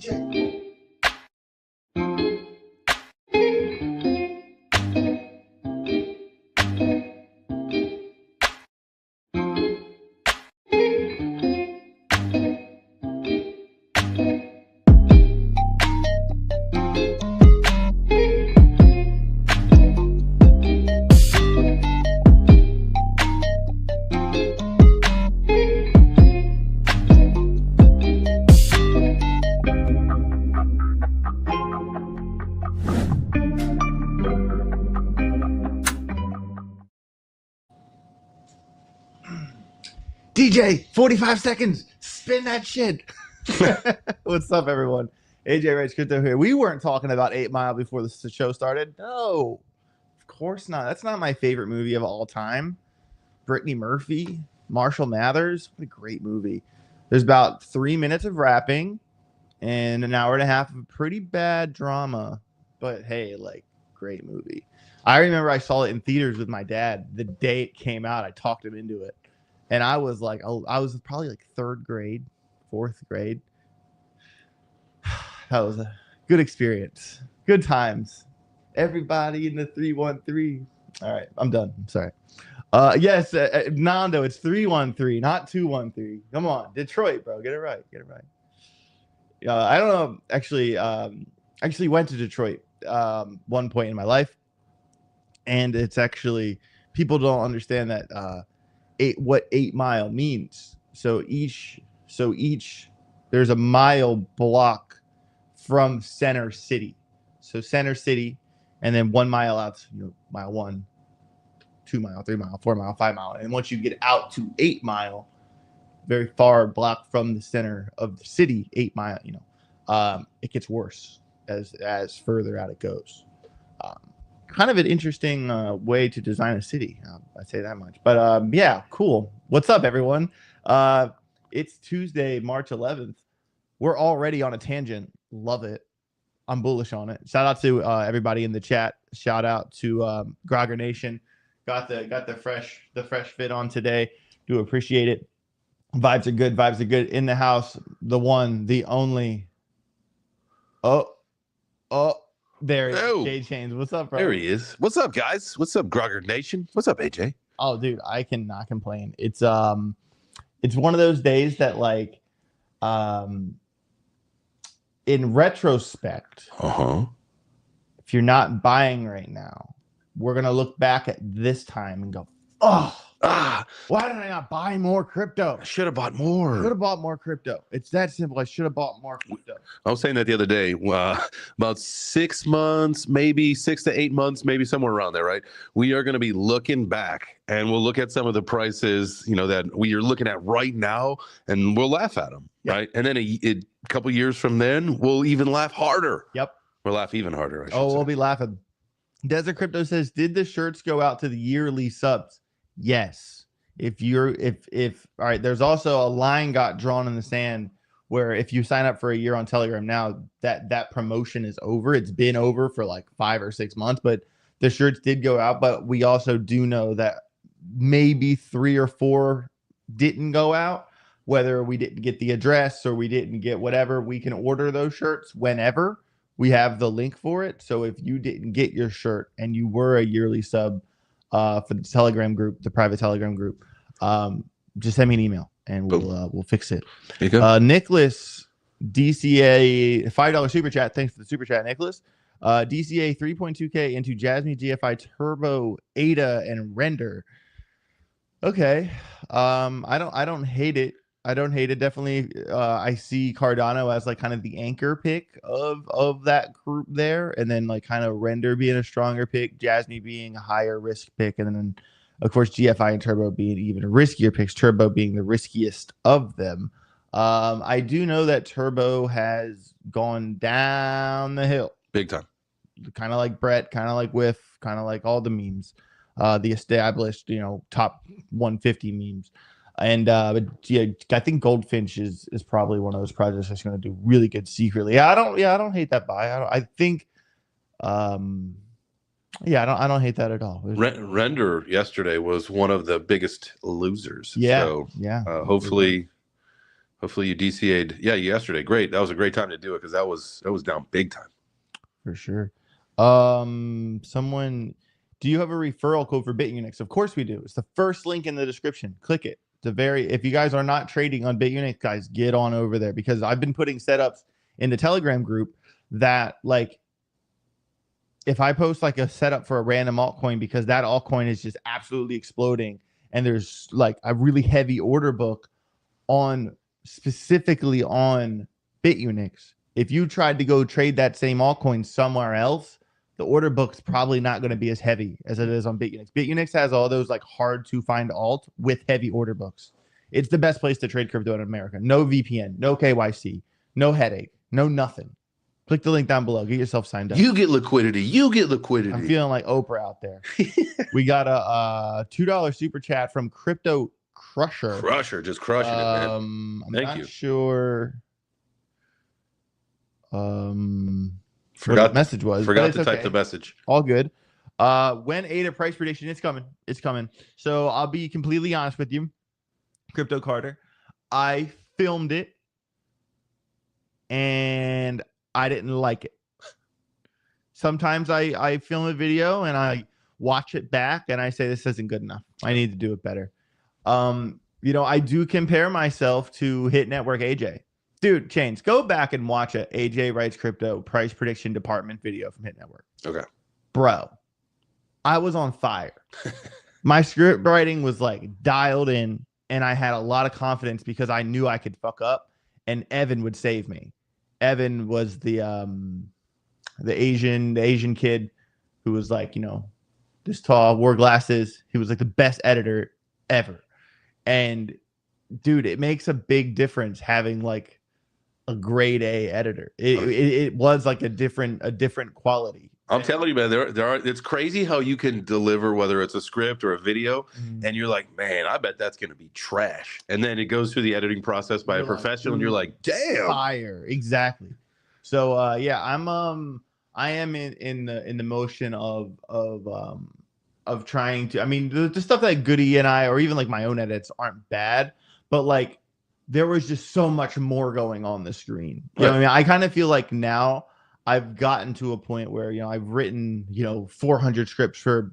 shit. DJ, 45 seconds. Spin that shit. What's up, everyone? AJ Rich Crypto here. We weren't talking about 8 Mile before the show started. No, of course not. That's not my favorite movie of all time. Brittany Murphy, Marshall Mathers. What a great movie. There's about 3 minutes of rapping and an hour and a half of pretty bad drama. But hey, like, great movie. I remember I saw it in theaters with my dad the day it came out. I talked him into it. And I was like, I was probably like 3rd grade, 4th grade. That was a good experience. Good times. Everybody in the 313. All right, I'm done. I'm sorry. Yes, Nando, it's 313, not 213. Come on, Detroit, bro. Get it right. Get it right. I don't know. Actually went to Detroit one point in my life. And it's actually, people don't understand that what 8 Mile means. So each there's a mile block from center city. So center city, and then 1 mile out, mile 1, 2 mile, 3 mile, 4 mile, 5 mile. And once you get out to 8 Mile, very far block from the center of the city, 8 Mile, it gets worse as further out it goes. Kind of an interesting way to design a city. I say that much. But yeah, cool. What's up, everyone? It's Tuesday, March 11th. We're already on a tangent. Love it. I'm bullish on it. Shout out to everybody in the chat. Shout out to Grogger Nation. Got the fresh fit on today. Do appreciate it. Vibes are good. Vibes are good. In the house, the one, the only. Oh. There he is, Jay Chains. What's up, bro? There he is. What's up, guys? What's up, Grogger Nation? What's up, AJ? Oh, dude, I cannot complain. It's one of those days that, like, in retrospect, if you're not buying right now, we're gonna look back at this time and go, why did I not buy more crypto? I should have bought more. Should have bought more crypto. It's that simple. I should have bought more crypto. I was saying that the other day. About 6 months, maybe 6 to 8 months, maybe somewhere around there, right? We are going to be looking back, and we'll look at some of the prices, that we are looking at right now, and we'll laugh at them, right? And then a couple years from then, we'll even laugh harder. Yep. We'll laugh even harder. I should say. We'll be laughing. Desert Crypto says, did the shirts go out to the yearly subs? Yes. If all right, there's also a line got drawn in the sand where if you sign up for a year on Telegram now, that promotion is over. It's been over for like 5 or 6 months, but the shirts did go out. But we also do know that maybe 3 or 4 didn't go out, whether we didn't get the address or we didn't get whatever. We can order those shirts whenever. We have the link for it. So if you didn't get your shirt and you were a yearly sub for the Telegram group, the private Telegram group, just send me an email and we'll fix it. There you go. Nicholas, DCA, $5 super chat. Thanks for the super chat, Nicholas. DCA 3.2K into Jasm GFI Turbo, ADA, and Render. Okay. I don't hate it. I don't hate it. Definitely, I see Cardano as like kind of the anchor pick of that group there, and then like kind of Render being a stronger pick, Jasm being a higher risk pick, and then of course GFI and Turbo being even riskier picks. Turbo being the riskiest of them. I do know that Turbo has gone down the hill Big time. Kind of like Brett, kind of like Whiff, kind of like all the memes, the established top 150 memes. And but yeah, I think Goldfinch is probably one of those projects that's going to do really good secretly. I don't hate that buy. I think I don't hate that at all. Render yesterday was one of the biggest losers. Yeah, so, yeah. Hopefully Hopefully you DCA'd. Yeah, yesterday. Great. That was a great time to do it because that was down big time. For sure. Someone, do you have a referral code for Bitunix? Of course we do. It's the first link in the description. Click it. If you guys are not trading on Bitunix, guys, get on over there, because I've been putting setups in the Telegram group that, like, if I post like a setup for a random altcoin, because that altcoin is just absolutely exploding, and there's like a really heavy order book on specifically on Bitunix, if you tried to go trade that same altcoin somewhere else, the order book's probably not going to be as heavy as it is on Bitunix. Bitunix has all those like hard to find alt with heavy order books. It's the best place to trade crypto in America. No VPN, no KYC, no headache, no nothing. Click the link down below. Get yourself signed up. You get liquidity. You get liquidity. I'm feeling like Oprah out there. We got a $2 super chat from Crypto Crusher. Crusher, just crushing it, man. I'm Thank you. not sure. Forgot what the message was. Forgot to type the message. All good. When ADA price prediction, it's coming. It's coming. So I'll be completely honest with you, Crypto Carter. I filmed it and I didn't like it. Sometimes I film a video and I watch it back and I say, this isn't good enough. I need to do it better. You know, I do compare myself to Hit Network AJ. Dude, Chains, go back and watch a AJ Writes Crypto price prediction department video from Hit Network. Okay. Bro, I was on fire. My script writing was like dialed in, and I had a lot of confidence because I knew I could fuck up and Evan would save me. Evan was the Asian kid who was like, you know, this tall, wore glasses. He was like the best editor ever. And dude, it makes a big difference having like a grade A editor. It was like a different quality. I'm telling you, man, there are. It's crazy how you can deliver, whether it's a script or a video, and you're like, man, I bet that's going to be trash. And then it goes through the editing process by a professional, and you're like, damn, fire, exactly. So yeah, I am in the motion of trying to. I mean, the stuff that Goody and I, or even like my own edits, aren't bad, but like there was just so much more going on the screen. You know what I mean? I kind of feel like now I've gotten to a point where, you know, I've written, you know, 400 scripts for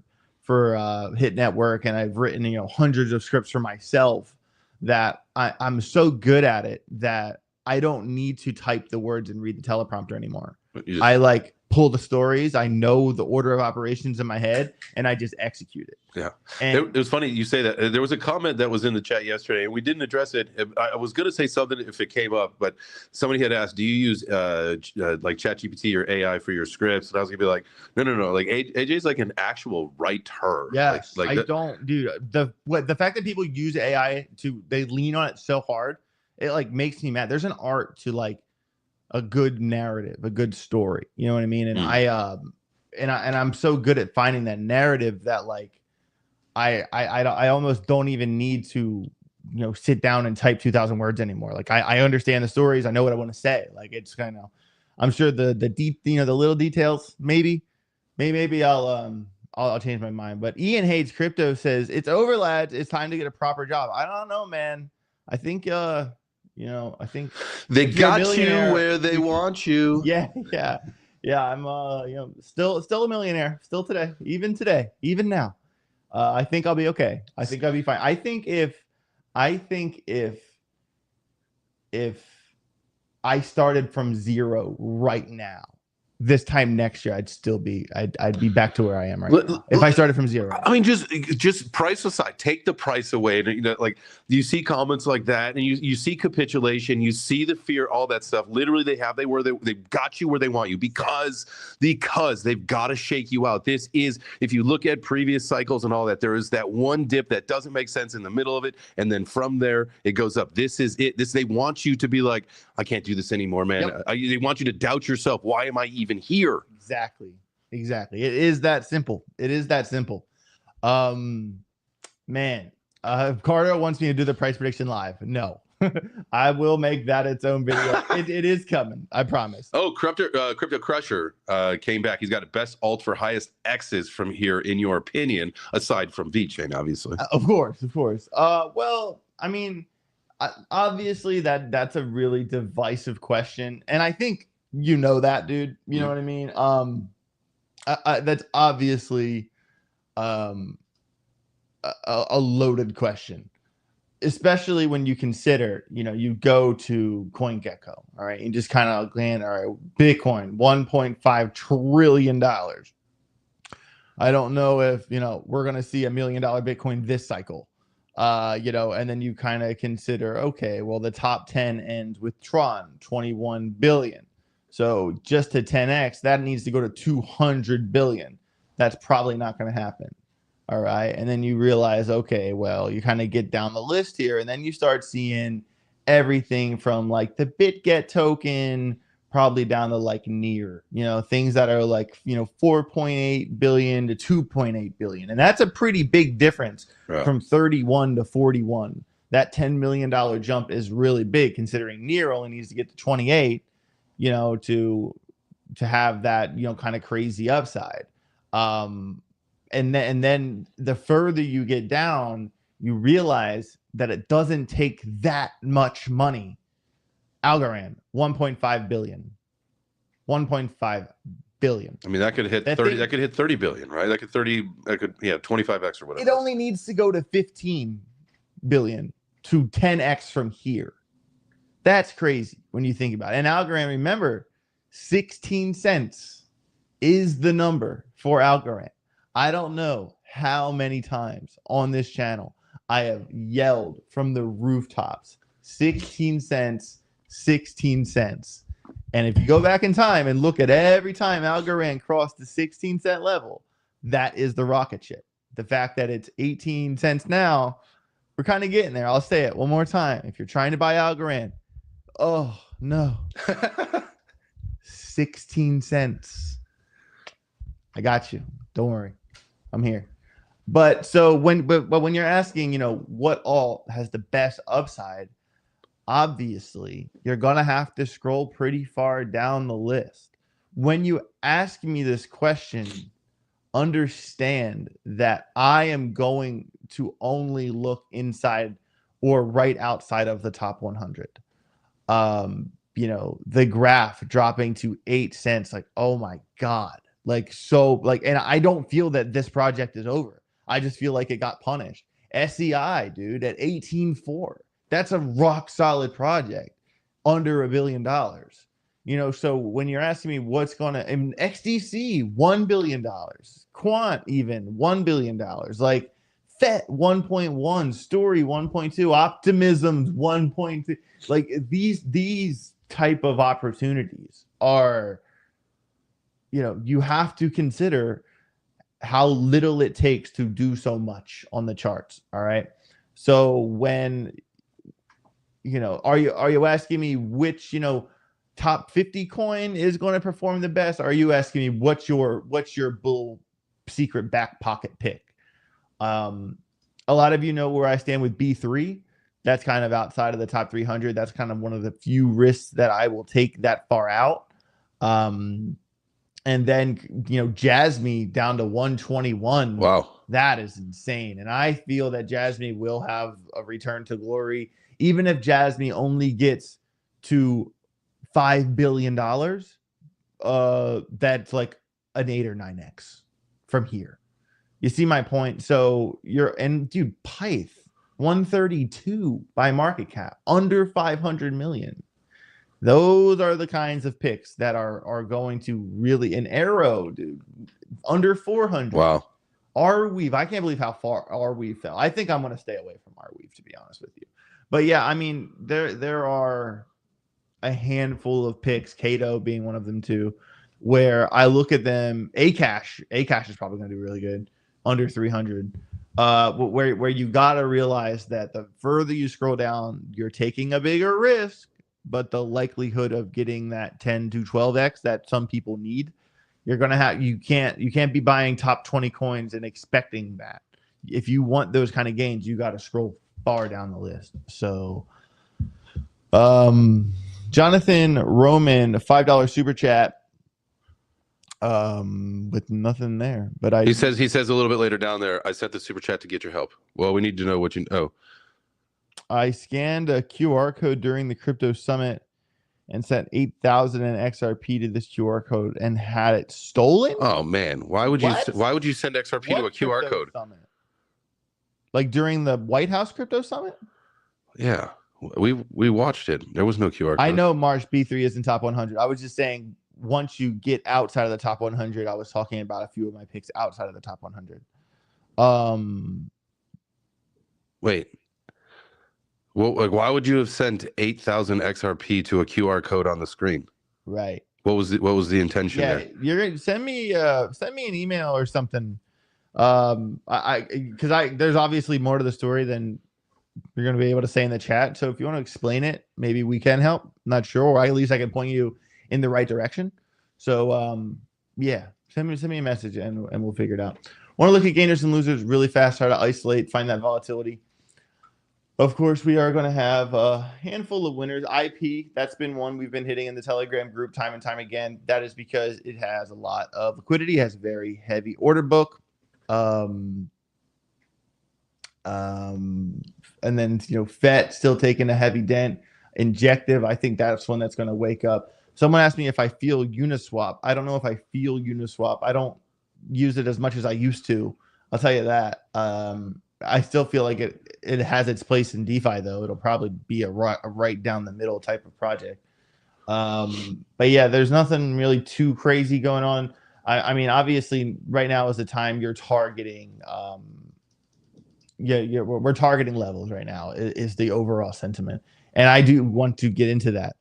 Hit Network, and I've written, you know, hundreds of scripts for myself, that I'm so good at it that I don't need to type the words and read the teleprompter anymore. I like pull the stories. I know the order of operations in my head, and I just execute it. Yeah. And it was funny you say that. There was a comment that was in the chat yesterday, and we didn't address it. I was going to say something if it came up, but somebody had asked, do you use like ChatGPT or AI for your scripts? And I was going to be like, no. Like AJ's like an actual writer. Yes, like I don't, dude. The fact that people use AI they lean on it so hard, it like makes me mad. There's an art to like a good narrative, a good story. You know what I mean? And I'm so good at finding that narrative that like I almost don't even need to, you know, sit down and type 2,000 words anymore. Like I understand the stories. I know what I want to say. Like it's kind of, I'm sure the deep, you know, the little details, maybe I'll change my mind. But Ian Hates Crypto says, it's over, lads. It's time to get a proper job. I don't know, man. I think, you know, I think they got you where they want you. Yeah. I'm, you know, still a millionaire, still today, even now. I think I'll be okay. I think I'll be fine. I think if I started from zero right now, this time next year, I'd be back to where I am right now. If I started from zero. I mean, just price aside, take the price away. And, you know, like you see comments like that, and you see capitulation, you see the fear, all that stuff. Literally, they got you where they want you because they've got to shake you out. This is, if you look at previous cycles and all that, there is that one dip that doesn't make sense in the middle of it, and then from there it goes up. This is it. They want you to be like, I can't do this anymore, man. Yep. They want you to doubt yourself. Why am I even here? Exactly. It is that simple. Man, Carter wants me to do the price prediction live. No. I will make that its own video. It is coming, I promise. Oh, Crypto Crusher came back. He's got a best alt for highest X's from here, in your opinion, aside from VeChain, obviously. Of course. Well, I mean, Obviously that's a really divisive question, and I think you know that, dude. You know what I mean? That's obviously um a loaded question, especially when you consider, you go to CoinGecko, all right, and just kind of glance, all right, Bitcoin, $1.5 trillion. I don't know if, we're going to see $1 million Bitcoin this cycle. And then you kind of consider, okay, well, the top 10 ends with Tron, 21 billion. So just to 10x, that needs to go to 200 billion. That's probably not going to happen. All right. And then you realize, okay, well, you kind of get down the list here, and then you start seeing everything from like the BitGet token, probably down to like near, things that are like, 4.8 billion to 2.8 billion. And that's a pretty big difference from 31 to 41. That $10 million jump is really big, considering near only needs to get to 28, to have that, kind of crazy upside. And then the further you get down, you realize that it doesn't take that much money. Algorand, 1.5 billion. 1.5 billion. I mean, that could hit 30. That could hit 30 billion, right? That could 25x or whatever. It only needs to go to 15 billion to 10x from here. That's crazy when you think about it. And Algorand, remember, 16 cents is the number for Algorand. I don't know how many times on this channel I have yelled from the rooftops, 16 cents, 16 cents. And if you go back in time and look at every time Algorand crossed the 16-cent level, that is the rocket ship. The fact that it's 18 cents now, we're kind of getting there. I'll say it one more time. If you're trying to buy Algorand, oh, no. 16 cents. I got you. Don't worry. I'm here. But when you're asking, what all has the best upside, obviously you're going to have to scroll pretty far down the list. When you ask me this question, understand that I am going to only look inside or right outside of the top 100. The graph dropping to 8 cents, like, oh my God. And I don't feel that this project is over. I just feel like it got punished. SEI, dude, at 18.4. That's a rock solid project under $1 billion. So when you're asking me what's gonna, and XDC, $1 billion, Quant even $1 billion, like FET 1.1, Story 1.2, Optimism's 1.2. Like these type of opportunities are, you have to consider how little it takes to do so much on the charts. All right. So when, are you asking me which, top 50 coin is going to perform the best? Are you asking me what's your bull secret back pocket pick? A lot of you know where I stand with B3. That's kind of outside of the top 300. That's kind of one of the few risks that I will take that far out. And then, Jasm down to 121. Wow. That is insane. And I feel that Jasm will have a return to glory. Even if Jasm only gets to $5 billion, that's like an 8 or 9x from here. You see my point? So dude, Pyth, 132 by market cap, under 500 million. Those are the kinds of picks that are going to really, an Arrow, dude, under 400. Wow. Arweave, I can't believe how far Arweave fell. I think I'm going to stay away from Arweave, to be honest with you. But yeah, I mean, there are a handful of picks, Cato being one of them too, where I look at them. Akash is probably going to do really good, under 300. Where you got to realize that the further you scroll down, you're taking a bigger risk. But the likelihood of getting that 10 to 12x that some people need, you're gonna have. You can't be buying top 20 coins and expecting that. If you want those kind of gains, you got to scroll far down the list. So, Jonathan Roman, $5 super chat, with nothing there. But he says a little bit later down there, I sent the super chat to get your help. Well, we need to know what you know. I scanned a QR code during the crypto summit and sent 8,000 in XRP to this QR code and had it stolen. Oh man, why would What? you send XRP to a What QR crypto code? summit? Like during the White House crypto summit? Yeah, we watched it. There was no QR code. I know March B3 is in top 100. I was just saying once you get outside of the top 100, I was talking about a few of my picks outside of the top 100. Wait. Well, like, why would you have sent 8,000 XRP to a QR code on the screen? Right. What was the intention there? You're gonna send me an email or something. Because there's obviously more to the story than you're gonna be able to say in the chat. So if you want to explain it, maybe we can help. I'm not sure, or at least I can point you in the right direction. So yeah, send me a message and we'll figure it out. Want to look at gainers and losers really fast, try to isolate, find that volatility. Of course, we are going to have a handful of winners. IP, that's been one we've been hitting in the Telegram group time and time again. That is because it has a lot of liquidity, has a very heavy order book. And then, FET still taking a heavy dent. Injective, I think that's one that's going to wake up. Someone asked me if I feel Uniswap. I don't know if I feel Uniswap. I don't use it as much as I used to. I'll tell you that. I still feel like it has its place in DeFi, though. It'll probably be a right down the middle type of project. But yeah, there's nothing really too crazy going on. I mean, obviously, right now is the time you're targeting. We're targeting levels right now is the overall sentiment, and I do want to get into that.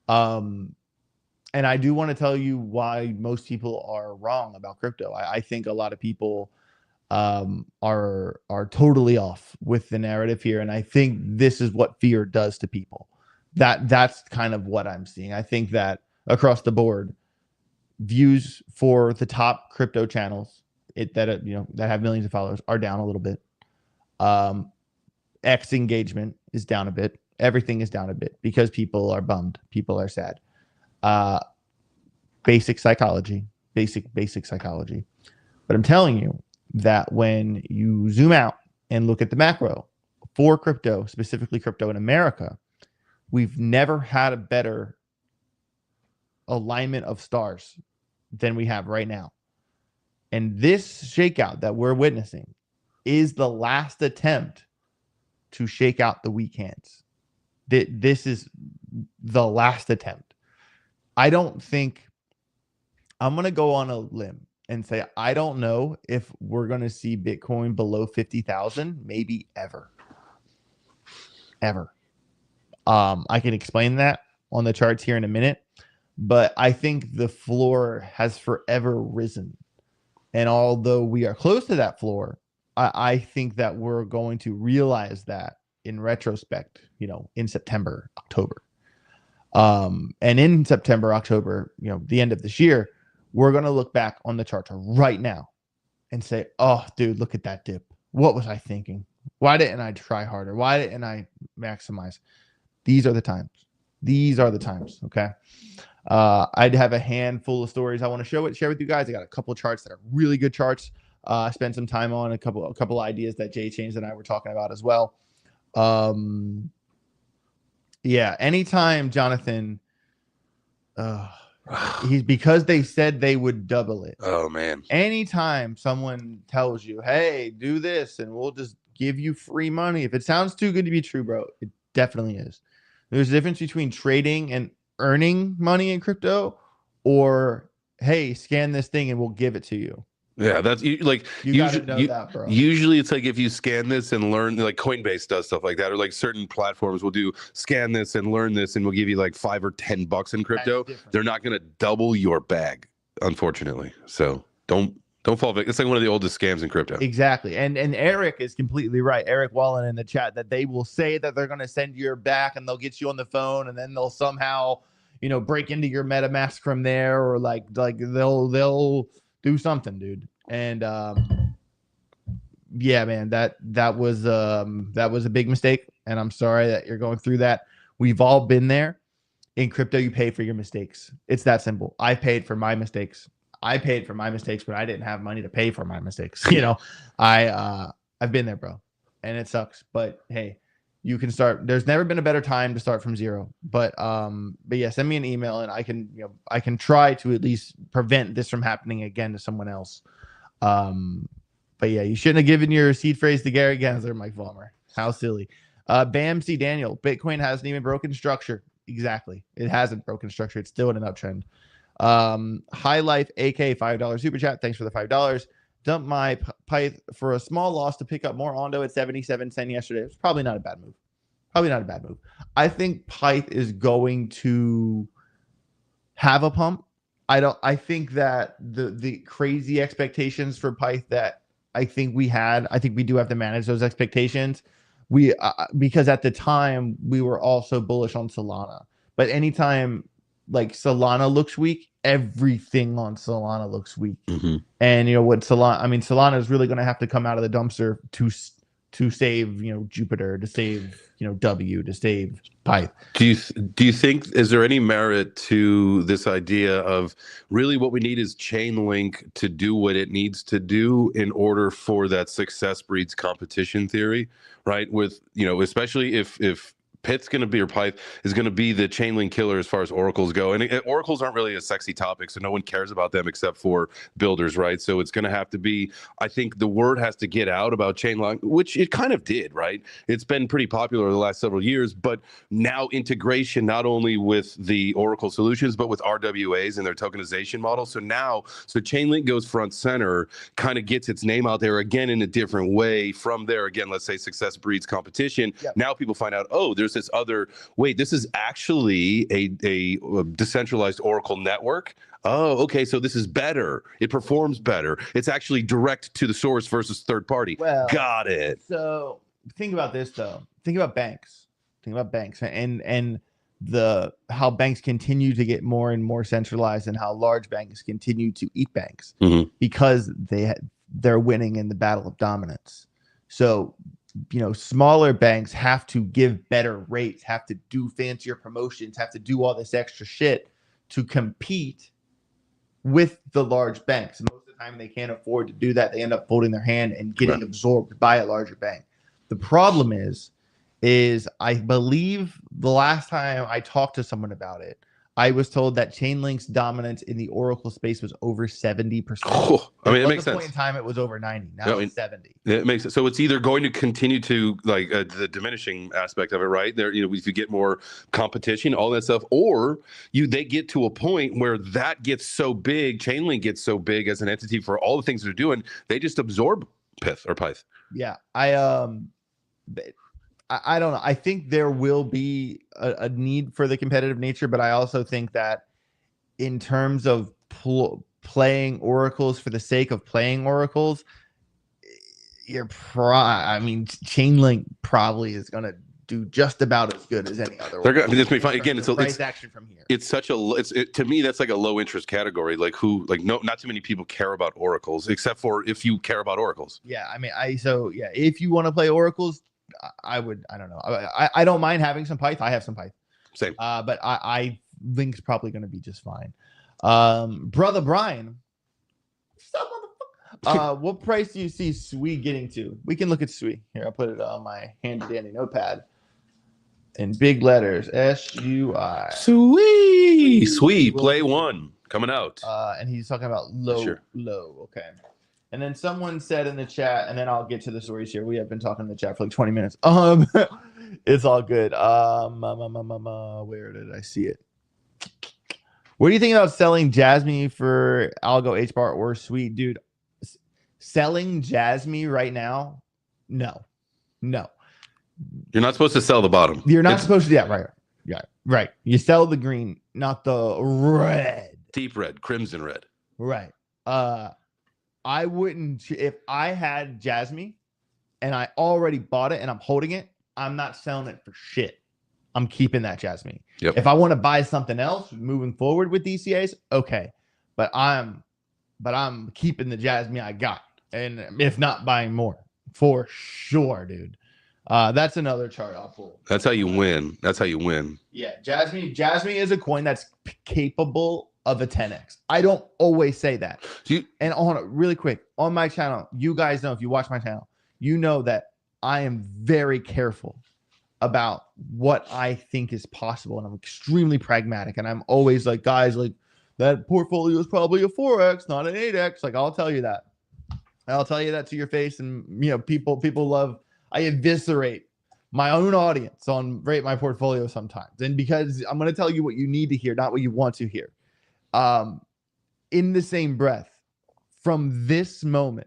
And I do want to tell you why most people are wrong about crypto. I think a lot of people are totally off with the narrative here, and I think this is what fear does to people. That's kind of what I'm seeing. I think that across the board, views for the top crypto channels that have millions of followers are down a little bit. X engagement is down a bit. Everything is down a bit because people are bummed. People are sad. Basic psychology. But I'm telling you that when you zoom out and look at the macro for crypto, specifically crypto in America, we've never had a better alignment of stars than we have right now. And this shakeout that we're witnessing is the last attempt to shake out the weak hands. This is the last attempt. I don't think I'm going to go on a limb and say, I don't know if we're going to see Bitcoin below 50,000, maybe ever. I can explain that on the charts here in a minute, but I think the floor has forever risen. And although we are close to that floor, I think that we're going to realize that in retrospect, in September, October. And in September, October, the end of this year, we're going to look back on the chart right now and say, oh, dude, look at that dip. What was I thinking? Why didn't I try harder? Why didn't I maximize? These are the times. Okay. I'd have a handful of stories I want to share with you guys. I got a couple of charts that are really good charts. I spent some time on a couple ideas that Jay Chains and I were talking about as well. Yeah, anytime, Jonathan, because they said they would double it. Oh man. Anytime someone tells you, hey, do this and we'll just give you free money. If it sounds too good to be true, bro, it definitely is. There's a difference between trading and earning money in crypto, or hey, scan this thing and we'll give it to you. Yeah, that's like usually that, bro. Usually it's like if you scan this and learn, like Coinbase does stuff like that, or like certain platforms will do scan this and learn this and we'll give you like $5 or $10 in crypto. They're not going to double your bag, unfortunately. So don't fall victim. It's like one of the oldest scams in crypto. Exactly. And Eric is completely right. Eric Wallen in the chat, that they will say that they're going to send you back and they'll get you on the phone and then they'll somehow, break into your MetaMask from there, or like they'll do something, dude. And yeah, man, that was a big mistake, and I'm sorry that you're going through that. We've all been there. In crypto, you pay for your mistakes. It's that simple. I paid for my mistakes. I paid for my mistakes when I didn't have money to pay for my mistakes. I've been there, bro, and it sucks. But hey, you can start. There's never been a better time to start from zero. But yeah, send me an email and I can try to at least prevent this from happening again to someone else. But yeah, you shouldn't have given your seed phrase to Gary Gensler, Mike Vollmer. How silly. Bam C. Daniel, Bitcoin hasn't even broken structure. Exactly. It hasn't broken structure. It's still in an uptrend. High Life AK $5 super chat. Thanks for the $5. Dump my Pyth for a small loss to pick up more Ondo at 77 cents yesterday. It's probably not a bad move. I think Pyth is going to have a pump. I think that the crazy expectations for Pyth that I think we do have to manage those expectations. Because at the time we were also bullish on Solana, but anytime like Solana looks weak, everything on Solana looks weak. Mm-hmm. And Solana is really going to have to come out of the dumpster to save, Jupiter, to save, W, to save Pyth. Do you think, is there any merit to this idea of really what we need is Chainlink to do what it needs to do in order for that success breeds competition theory, right? With, especially if Pyth's going to be, or Pyth is going to be the Chainlink killer as far as oracles go. And oracles aren't really a sexy topic, so no one cares about them except for builders, right? So it's going to have to be, I think the word has to get out about Chainlink, which it kind of did, right? It's been pretty popular the last several years, but now integration not only with the Oracle solutions, but with RWAs and their tokenization model. So Chainlink goes front center, kind of gets its name out there again in a different way. From there, again, let's say success breeds competition. Yep. Now people find out, oh, there's this other, wait, this is actually a decentralized Oracle network. Oh, okay, so this is better. It performs better. It's actually direct to the source versus third party. Well, got it. So think about this though. Think about banks and how banks continue to get more and more centralized, and how large banks continue to eat banks because they're winning in the battle of dominance. So smaller banks have to give better rates, have to do fancier promotions, have to do all this extra shit to compete with the large banks. And most of the time they can't afford to do that. They end up folding their hand and getting absorbed by a larger bank. The problem is I believe the last time I talked to someone about it, I was told that Chainlink's dominance in the Oracle space was over 70%. Oh, I mean, it makes sense. At one point in time, it was over 90. Now it's 70. It makes sense. So it's either going to continue to the diminishing aspect of it, right? There, if you get more competition, all that stuff, or they get to a point where that gets so big, Chainlink gets so big as an entity for all the things they're doing, they just absorb Pyth. Yeah, I don't know. I think there will be a need for the competitive nature, but I also think that in terms of playing oracles for the sake of playing oracles, Chainlink probably is going to do just about as good as any other. It's be fun. Again, it's price action from here. It's such to me that's like a low interest category. Not too many people care about oracles, except for if you care about oracles. Yeah, if you want to play oracles, I don't know. I don't mind having some Pyth. I have some Pyth. Same. But I Link's probably going to be just fine. Brother Brian, what price do you see SWI getting to? We can look at SWI. Here, I'll put it on my handy dandy notepad in big letters. SUI. SWI. Play one coming out. And he's talking about low. Okay. And then someone said in the chat, and then I'll get to the stories here. We have been talking in the chat for like 20 minutes. It's all good. Where did I see it? What do you think about selling Jasm for Algo HBAR or SWI? Dude, selling Jasm right now? No. You're not supposed to sell the bottom. You're not supposed to. Yeah, right. You sell the green, not the red. Deep red, crimson red. Right. I wouldn't, if I had Jasm and I already bought it and I'm holding it, I'm not selling it for shit. I'm keeping that Jasm. Yep. If I want to buy something else moving forward with DCAs, okay. But I'm keeping the Jasm I got. And if not buying more, for sure, dude. That's another chart I'll pull. That's how you win. Yeah, Jasm is a coin that's capable of a 10x. I don't always say that. And really quick, on my channel, you guys know, if you watch my channel, you know that I am very careful about what I think is possible, and I'm extremely pragmatic, and I'm always like, guys, like that portfolio is probably a 4x, not an 8x. Like I'll tell you that. I'll tell you that to your face. And you know, people love, I eviscerate my own audience on rate my portfolio sometimes. And because I'm going to tell you what you need to hear, not what you want to hear. In the same breath, from this moment,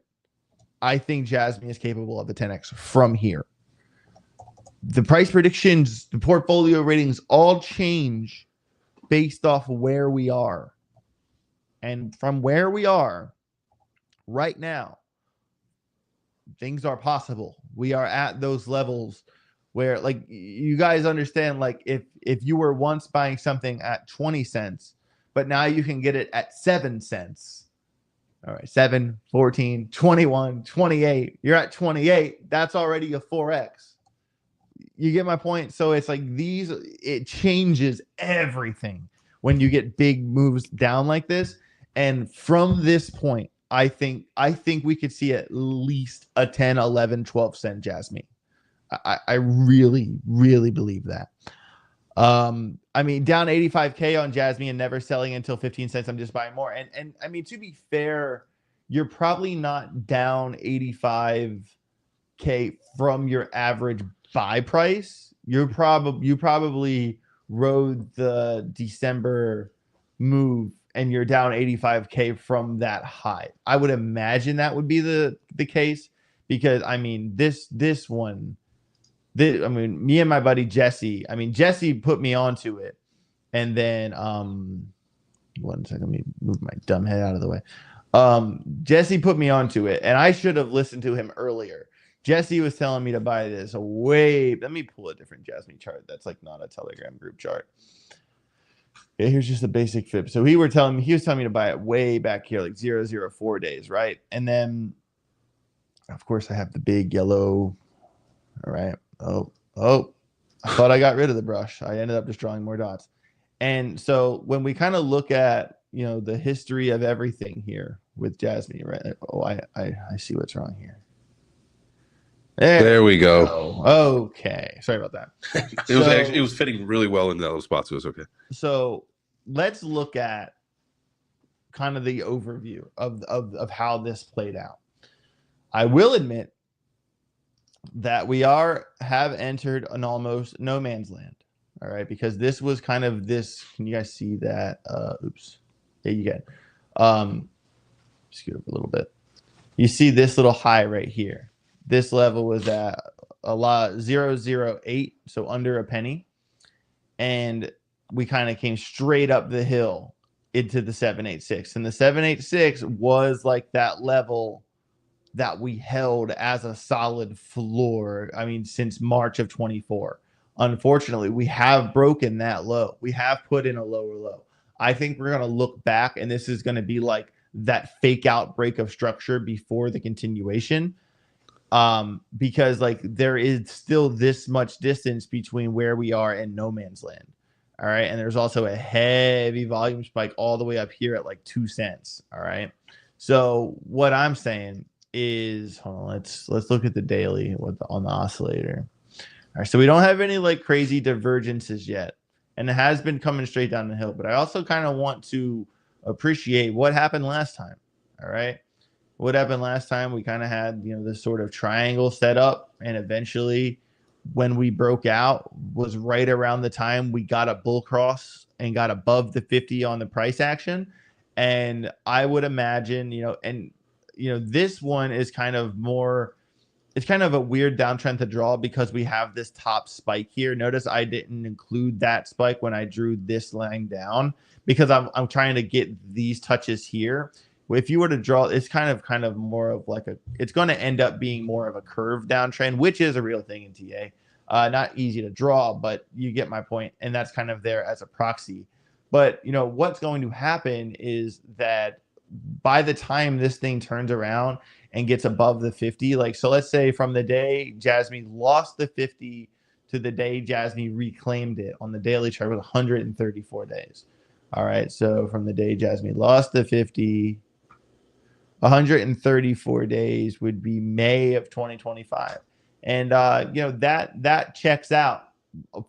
I think Jasm is capable of a 10x from here. The price predictions, the portfolio ratings all change based off where we are. And from where we are right now, things are possible. We are at those levels where, like, you guys understand, like if you were once buying something at 20 cents, but now you can get it at 7 cents. All right, 7, 14, 21, 28. You're at 28. That's already a 4x. You get my point? So it's like it changes everything when you get big moves down like this. And from this point, I think we could see at least a 10, 11, 12 cent Jasm. I really, really believe that. I mean, down 85K on Jasm and never selling until 15 cents. I'm just buying more. And I mean, to be fair, you're probably not down 85K from your average buy price. You probably rode the December move and you're down 85K from that high. I would imagine that would be the case, because I mean, this one, I mean, me and my buddy Jesse, Jesse put me onto it. And then 1 second, let me move my dumb head out of the way. Jesse put me onto it, and I should have listened to him earlier. Jesse was telling me to buy this let me pull a different Jasm chart that's like not a Telegram group chart. Okay, here's just a basic fib. So he was telling me to buy it way back here, like 004 days, right? And then of course I have the big yellow. All right. Oh, I thought I got rid of the brush. I ended up just drawing more dots. And so when we kind of look at, you know, the history of everything here with Jasm, right? Oh, I see what's wrong here. There we go. Okay. Sorry about that. It was fitting really well in those spots. It was okay. So let's look at kind of the overview of how this played out. I will admit that we have entered an almost no man's land. All right, because this was kind of this. Can you guys see that? Oops. Yeah, you can. Scoot up a little bit. You see this little high right here. This level was at a lot 008, so under a penny, and we kind of came straight up the hill into the 786, and the 786 was like that level that we held as a solid floor. I mean, since March of 24. Unfortunately, we have broken that low. We have put in a lower low. I think we're going to look back, and this is going to be like that fake out break of structure before the continuation. Because like there is still this much distance between where we are and no man's land. All right. And there's also a heavy volume spike all the way up here at like 2 cents. All right. So what I'm saying is, hold on, let's look at the daily on the oscillator. All right. So we don't have any like crazy divergences yet, and it has been coming straight down the hill, but I also kind of want to appreciate what happened last time. All right. What happened last time? We kind of had, you know, this sort of triangle set up, and eventually when we broke out was right around the time we got a bull cross and got above the 50 on the price action. And I would imagine, this one is kind of more, it's kind of a weird downtrend to draw because we have this top spike here. Notice I didn't include that spike when I drew this line down because I'm trying to get these touches here. If you were to draw, it's kind of more of like it's going to end up being more of a curve downtrend, which is a real thing in TA. Not easy to draw, but you get my point. And that's kind of there as a proxy. But, what's going to happen is that by the time this thing turns around and gets above the 50, so let's say from the day Jasm lost the 50 to the day Jasm reclaimed it on the daily chart was 134 days. All right. So from the day Jasm lost the 50, 134 days would be May of 2025. And you know, that checks out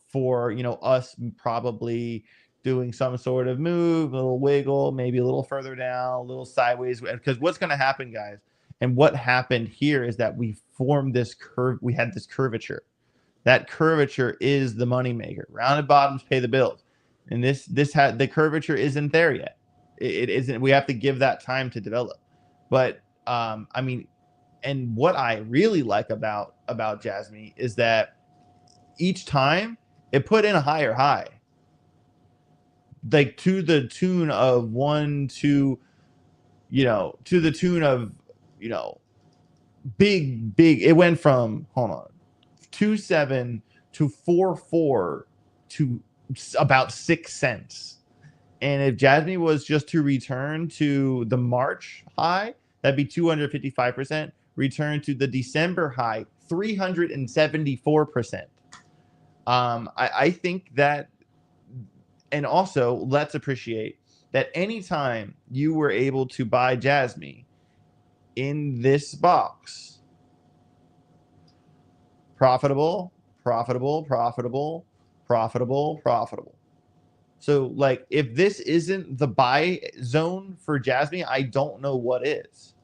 for, you know, us probably doing some sort of move, a little wiggle, maybe a little further down, a little sideways. Because what's going to happen, guys, and what happened here is that we formed this curve. We had this curvature. That curvature is the moneymaker. Rounded bottoms pay the bills, and this had the curvature isn't there yet. It isn't. We have to give that time to develop. But I mean, and what I really like about Jasm is that each time it put in a higher high, like to the tune of 1, 2, you know, to the tune of, you know, big. It went from 2.7 to 4.4 to about 6 cents. And if Jasm was just to return to the March high, that'd be 255%. Return to the December high, 374%. I think that, and also let's appreciate that anytime you were able to buy Jasm in this box, profitable. So like, if this isn't the buy zone for Jasm, I don't know what is.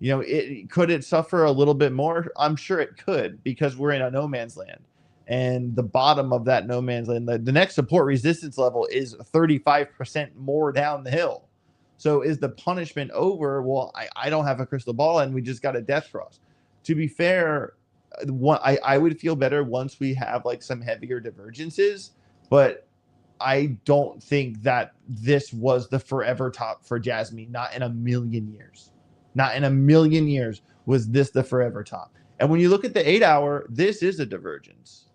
You know, could it suffer a little bit more? I'm sure it could, because we're in a no man's land. And the bottom of that no man's land, the next support resistance level is 35% more down the hill. So is the punishment over? Well, I don't have a crystal ball, and we just got a death cross. To be fair, I would feel better once we have like some heavier divergences, but I don't think that this was the forever top for Jasm. Not in a million years. Not in a million years was this the forever top. And when you look at the 8-hour, this is a divergence.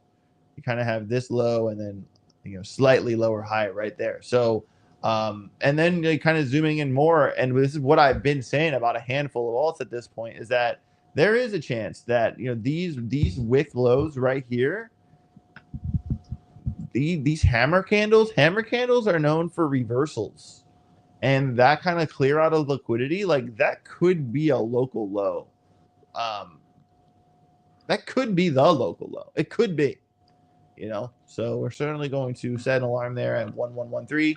You kind of have this low and then, you know, slightly lower high right there. So, and then kind of zooming in more, and this is what I've been saying about a handful of alts at this point, is that there is a chance that, you know, these wick lows right here, these hammer candles are known for reversals. And that kind of clear out of liquidity, like that could be a local low. That could be the local low. It could be, you know. So we're certainly going to set an alarm there at 1113,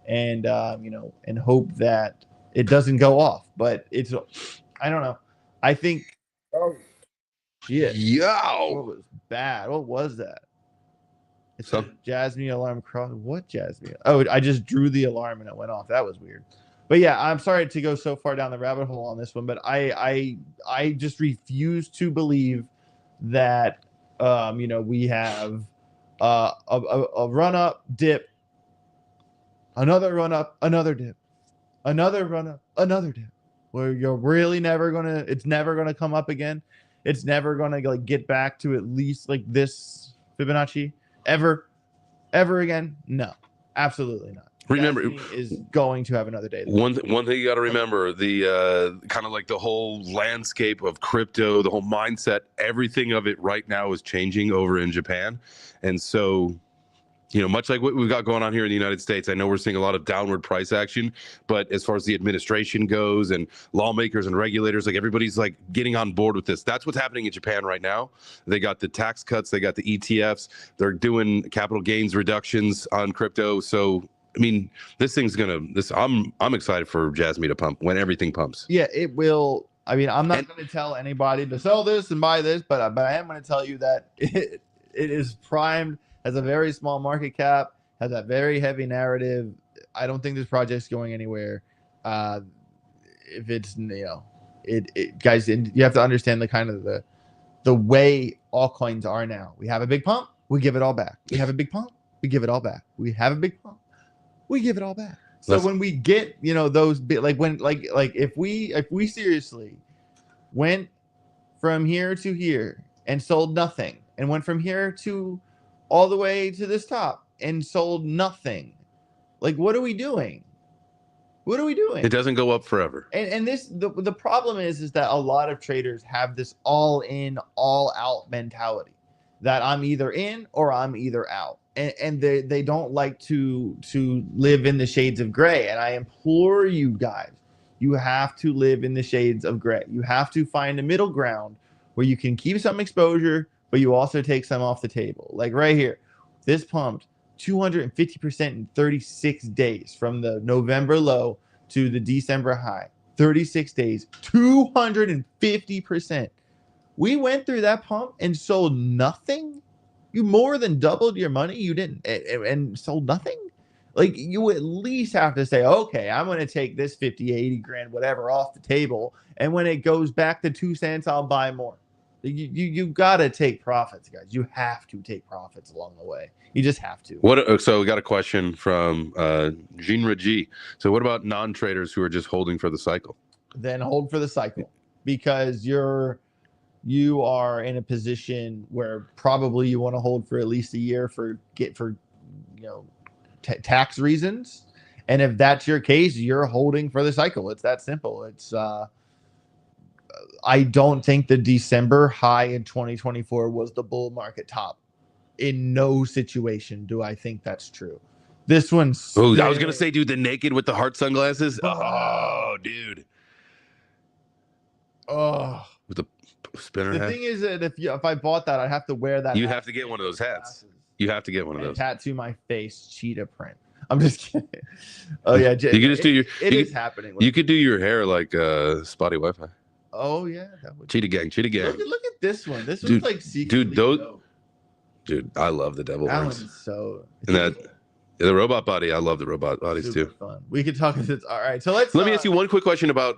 and you know, and hope that it doesn't go off. But it's, I don't know. I think. Oh shit! Yo, what was bad? What was that? It's a Jasm alarm cross. What Jasm? Oh, I just drew the alarm and it went off. That was weird. But yeah, I'm sorry to go so far down the rabbit hole on this one, but I just refuse to believe that you know, we have a run up, dip, another run up, another dip, another run up, another dip, where you're really never gonna, it's never gonna come up again. It's never gonna like get back to at least like this Fibonacci ever again. No, absolutely not. Remember, Jasm is going to have another day. One thing you got to remember, the kind of like the whole landscape of crypto, the whole mindset, everything of it right now is changing over in Japan. And so, you know, much like what we've got going on here in the United States, I know we're seeing a lot of downward price action, but as far as the administration goes and lawmakers and regulators, like everybody's like getting on board with this. That's what's happening in Japan right now. They got the tax cuts, they got the ETFs, they're doing capital gains reductions on crypto. So, I mean, this thing's gonna. I'm excited for Jasm to pump when everything pumps. Yeah, it will. I mean, I'm not going to tell anybody to sell this and buy this, but I am going to tell you that it is primed, has a very small market cap, has a very heavy narrative. I don't think this project's going anywhere. If it's, you know, guys, you have to understand the kind of the way altcoins are now. We have a big pump, we give it all back. We have a big pump, we give it all back. We have a big pump, we give it all back. So when we get, you know, those like when like if we seriously went from here to here and sold nothing, and went from here to all the way to this top and sold nothing, like what are we doing? What are we doing? It doesn't go up forever. And this the problem is that a lot of traders have this all in, all out mentality, that I'm either in or I'm either out. And they don't like to live in the shades of gray. And I implore you guys, you have to live in the shades of gray. You have to find a middle ground where you can keep some exposure, but you also take some off the table. Like right here, this pumped 250% in 36 days from the November low to the December high. 36 days, 250%. We went through that pump and sold nothing. You more than doubled your money. You didn't and sold nothing. Like, you at least have to say, okay, I'm going to take this 50, 80 grand, whatever, off the table. And when it goes back to 2 cents, I'll buy more. You got to take profits, guys. You have to take profits along the way. You just have to. So we got a question from Jean G. So what about non-traders who are just holding for the cycle? Then hold for the cycle, because you are in a position where probably you want to hold for at least a year for tax reasons. And if that's your case, you're holding for the cycle. It's that simple. It's I don't think the December high in 2024 was the bull market top. In no situation do I think that's true. This one's I was gonna say, dude, the naked with the heart sunglasses. Oh, dude. Oh, with the spinner the hat. thing is that if I bought that, I'd have to wear that. You have to get one of those hats. You have to get one of those. Tattoo my face cheetah print. I'm just kidding. Oh yeah, you can just do your. It is happening. You could do your hair like Spotty Wi-Fi. Oh yeah, that would. Cheetah gang. Look at this one. This one's like secretly dope. Dude, I love the devil that horns. One's so. And the robot body, I love the robot bodies too. Fun. We could talk. All right, so let me ask you one quick question about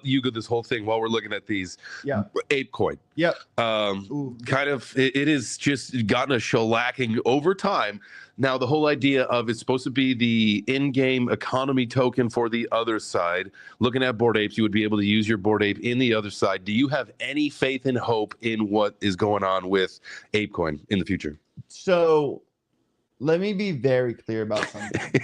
Yuga. This whole thing while we're looking at these. Yeah. Apecoin. Yep. Kind of. It is just gotten a shellacking over time. Now the whole idea of it's supposed to be the in-game economy token for the other side. Looking at Bored Apes, you would be able to use your Bored Ape in the other side. Do you have any faith and hope in what is going on with Apecoin in the future? So, let me be very clear about something.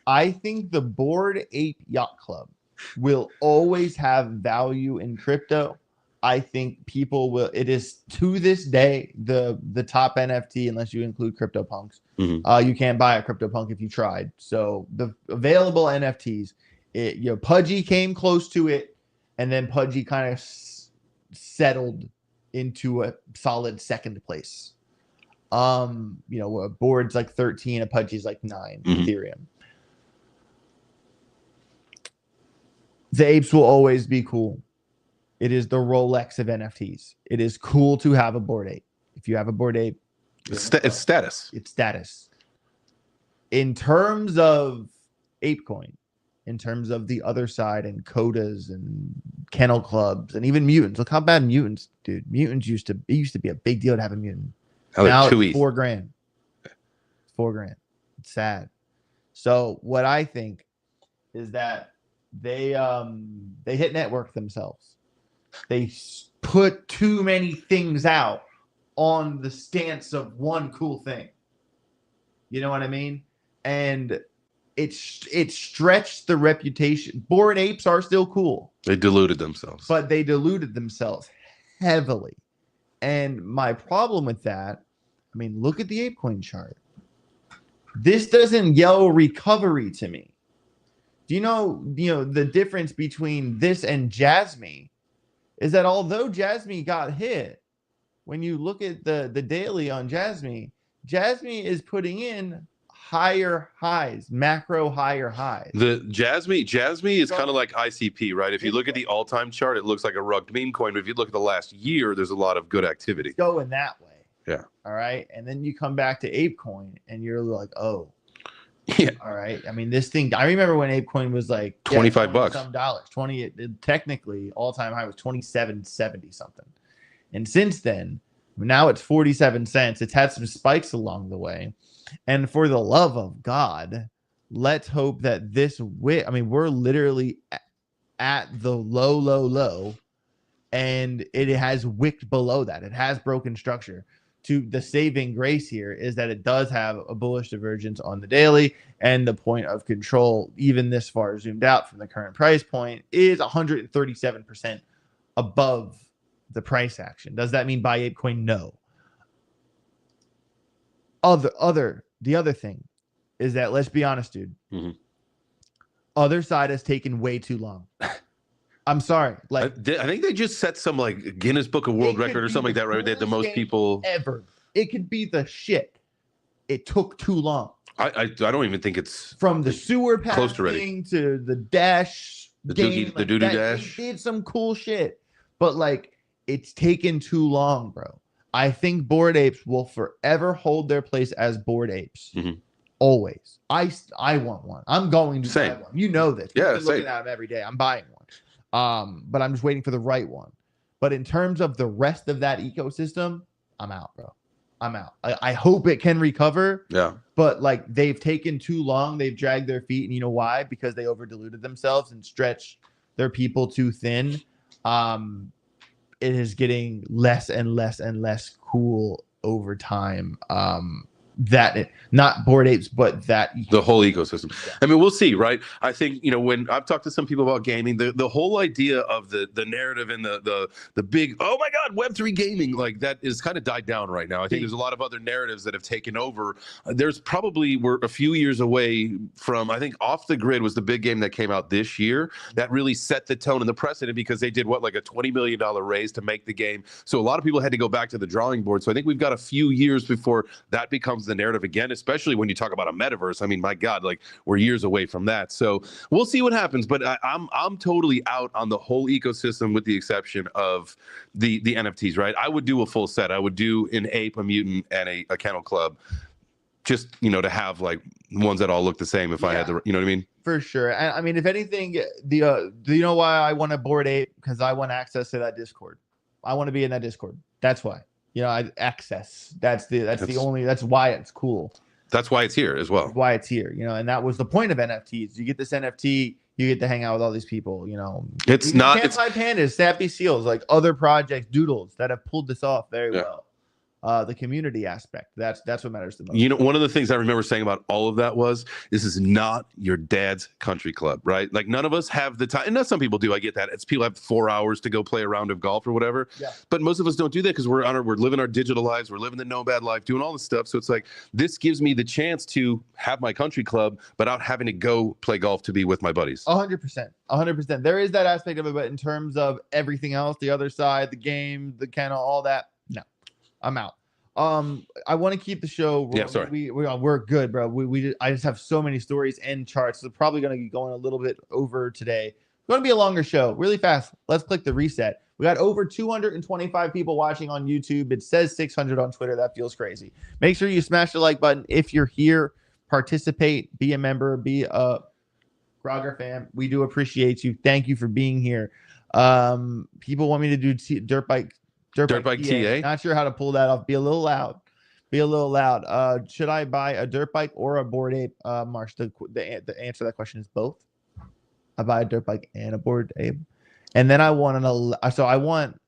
I think the Bored Ape Yacht Club will always have value in crypto. I think people will. It is to this day the top NFT, unless you include CryptoPunks. Mm-hmm. You can't buy a CryptoPunk if you tried. So the available NFTs, Pudgy came close to it, and then Pudgy kind of settled into a solid second place. A Bored's like 13, a Pudgy's like 9. Mm-hmm. Ethereum. The apes will always be cool. It is the Rolex of NFTs. It is cool to have a Bored Ape. If you have a Bored Ape, it's status. It's status. In terms of Apecoin, in terms of the other side and codas and kennel clubs and even mutants. Look how bad mutants, dude. Mutants used to be a big deal to have a mutant. Now it's $4,000. $4,000. It's sad. So what I think is that they hit network themselves. They put too many things out on the stance of one cool thing. You know what I mean? And it stretched the reputation. Bored Apes are still cool. They diluted themselves. But they diluted themselves heavily. And my problem with that, I mean, look at the Apecoin chart. This doesn't yell recovery to me. Do you know the difference between this and Jasm is that although Jasm got hit, when you look at the daily on Jasm is putting in higher highs, macro higher highs. The Jasm is kind of like ICP, right? If you look at the all-time chart, it looks like a rugged meme coin. But if you look at the last year, there's a lot of good activity. It's going that way. Yeah. All right. And then you come back to Apecoin and you're like, oh. Yeah. All right. I mean, this thing, I remember when Apecoin was like $25. Some dollars. Technically, all-time high was $27.70 something. And since then, now it's 47 cents. It's had some spikes along the way. And for the love of God, let's hope that we're literally at the low, and it has wicked below that. It has broken structure. To the saving grace here is that it does have a bullish divergence on the daily, and the point of control, even this far zoomed out from the current price point, is 137% above the price action. Does that mean buy Apecoin? No. The other thing is that, let's be honest, dude. Mm-hmm. Other side has taken way too long. I'm sorry. I, Like, I think they just set some like Guinness Book of World it could Record or be something like the that, right? They had the coolest most game people. ever. It could be the shit. It took too long. I don't even think it's From the sewer close to ready. passing to the dash The game, doogie, the like doo-doo that, dash. they did some cool shit. But like, it's taken too long, bro. I think Bored Apes will forever hold their place as Bored Apes. Mhm. Always. I want one. I'm going to Same. buy one. You know this. Yeah, We've been looking same. at them every day. I'm buying one. But I'm just waiting for the right one. But in terms of the rest of that ecosystem, I'm out, bro. I'm out. I hope it can recover. Yeah. But like, they've taken too long. They've dragged their feet, and you know why? Because they over diluted themselves and stretched their people too thin. It is getting less and less and less cool over time. Not Bored Apes, but that the whole ecosystem. I mean, we'll see, right? I think, you know, when I've talked to some people about gaming, the whole idea of the narrative and the big, oh my God, Web3 gaming, like that is kind of died down right now. I think there's a lot of other narratives that have taken over. We're a few years away from, I think Off the Grid was the big game that came out this year that really set the tone and the precedent, because they did like a $20 million raise to make the game. So a lot of people had to go back to the drawing board. So I think we've got a few years before that becomes the narrative again, especially when you talk about a metaverse. I mean, my God, like we're years away from that. So we'll see what happens. But I'm totally out on the whole ecosystem, with the exception of the NFTs, right? I would do a full set. I would do an ape, a mutant, and a kennel club, just, you know, to have like ones that all look the same if I had the, you know what I mean? For sure. I mean, if anything, do you know why I want a Bored Ape? Because I want access to that Discord. I want to be in that Discord. That's why. You know, access. That's why it's cool. That's why it's here as well. Why it's here, you know, and that was the point of NFTs. You get this NFT, you get to hang out with all these people, you know. It's Pantai Pandas, Sappy Seals, like other projects, doodles that have pulled this off very well. The community aspect, that's what matters the most. You know, one of the things I remember saying about all of that was, this is not your dad's country club, right? Like, none of us have the time, and not some people do, I get that. It's people have 4 hours to go play a round of golf or whatever. Yeah. But most of us don't do that, because we're living our digital lives, we're living the nomad life, doing all this stuff. So it's like, this gives me the chance to have my country club without having to go play golf to be with my buddies. 100%. There is that aspect of it, but in terms of everything else, the other side, the game, the kennel, all that, no. I'm out. I want to keep the show. Yeah, sorry. We're good, bro. I just have so many stories and charts. So probably going to be going a little bit over today. It's going to be a longer show. Really fast. Let's click the reset. We got over 225 people watching on YouTube. It says 600 on Twitter. That feels crazy. Make sure you smash the like button if you're here. Participate. Be a member. Be a Grogger fan. We do appreciate you. Thank you for being here. People want me to do dirt bike TA. Not sure how to pull that off. Be a little loud. Should I buy a dirt bike or a Bored Ape? Marsh, the answer to that question is both. I buy a dirt bike and a Bored Ape, and then I want I want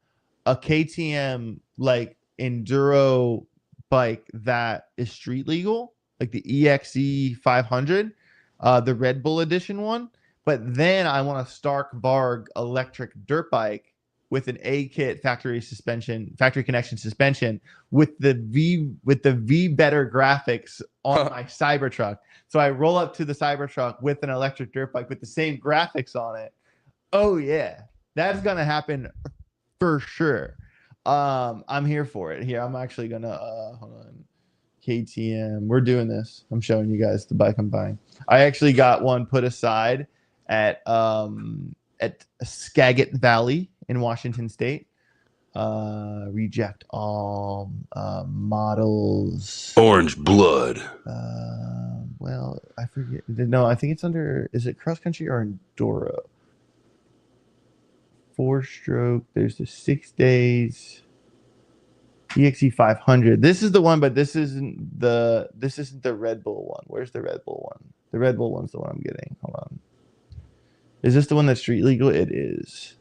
a KTM like enduro bike that is street legal, like the EXE 500, the Red Bull edition one. But then I want a Stark Varg electric dirt bike with an A-kit factory connection suspension with the V better graphics on my Cybertruck. So I roll up to the Cybertruck with an electric dirt bike with the same graphics on it. Oh yeah, that's gonna happen for sure. I'm here for it. Here, I'm actually gonna hold on. KTM, we're doing this. I'm showing you guys the bike I'm buying. I actually got one put aside at Skagit Valley in Washington State. Reject all models. Orange blood. Well, I forget. No, I think it's under. Is it cross country or enduro? 4-stroke. There's the 6 days. EXE 500. This is the one, but this isn't the Red Bull one. Where's the Red Bull one? The Red Bull one's the one I'm getting. Hold on. Is this the one that's street legal? It is.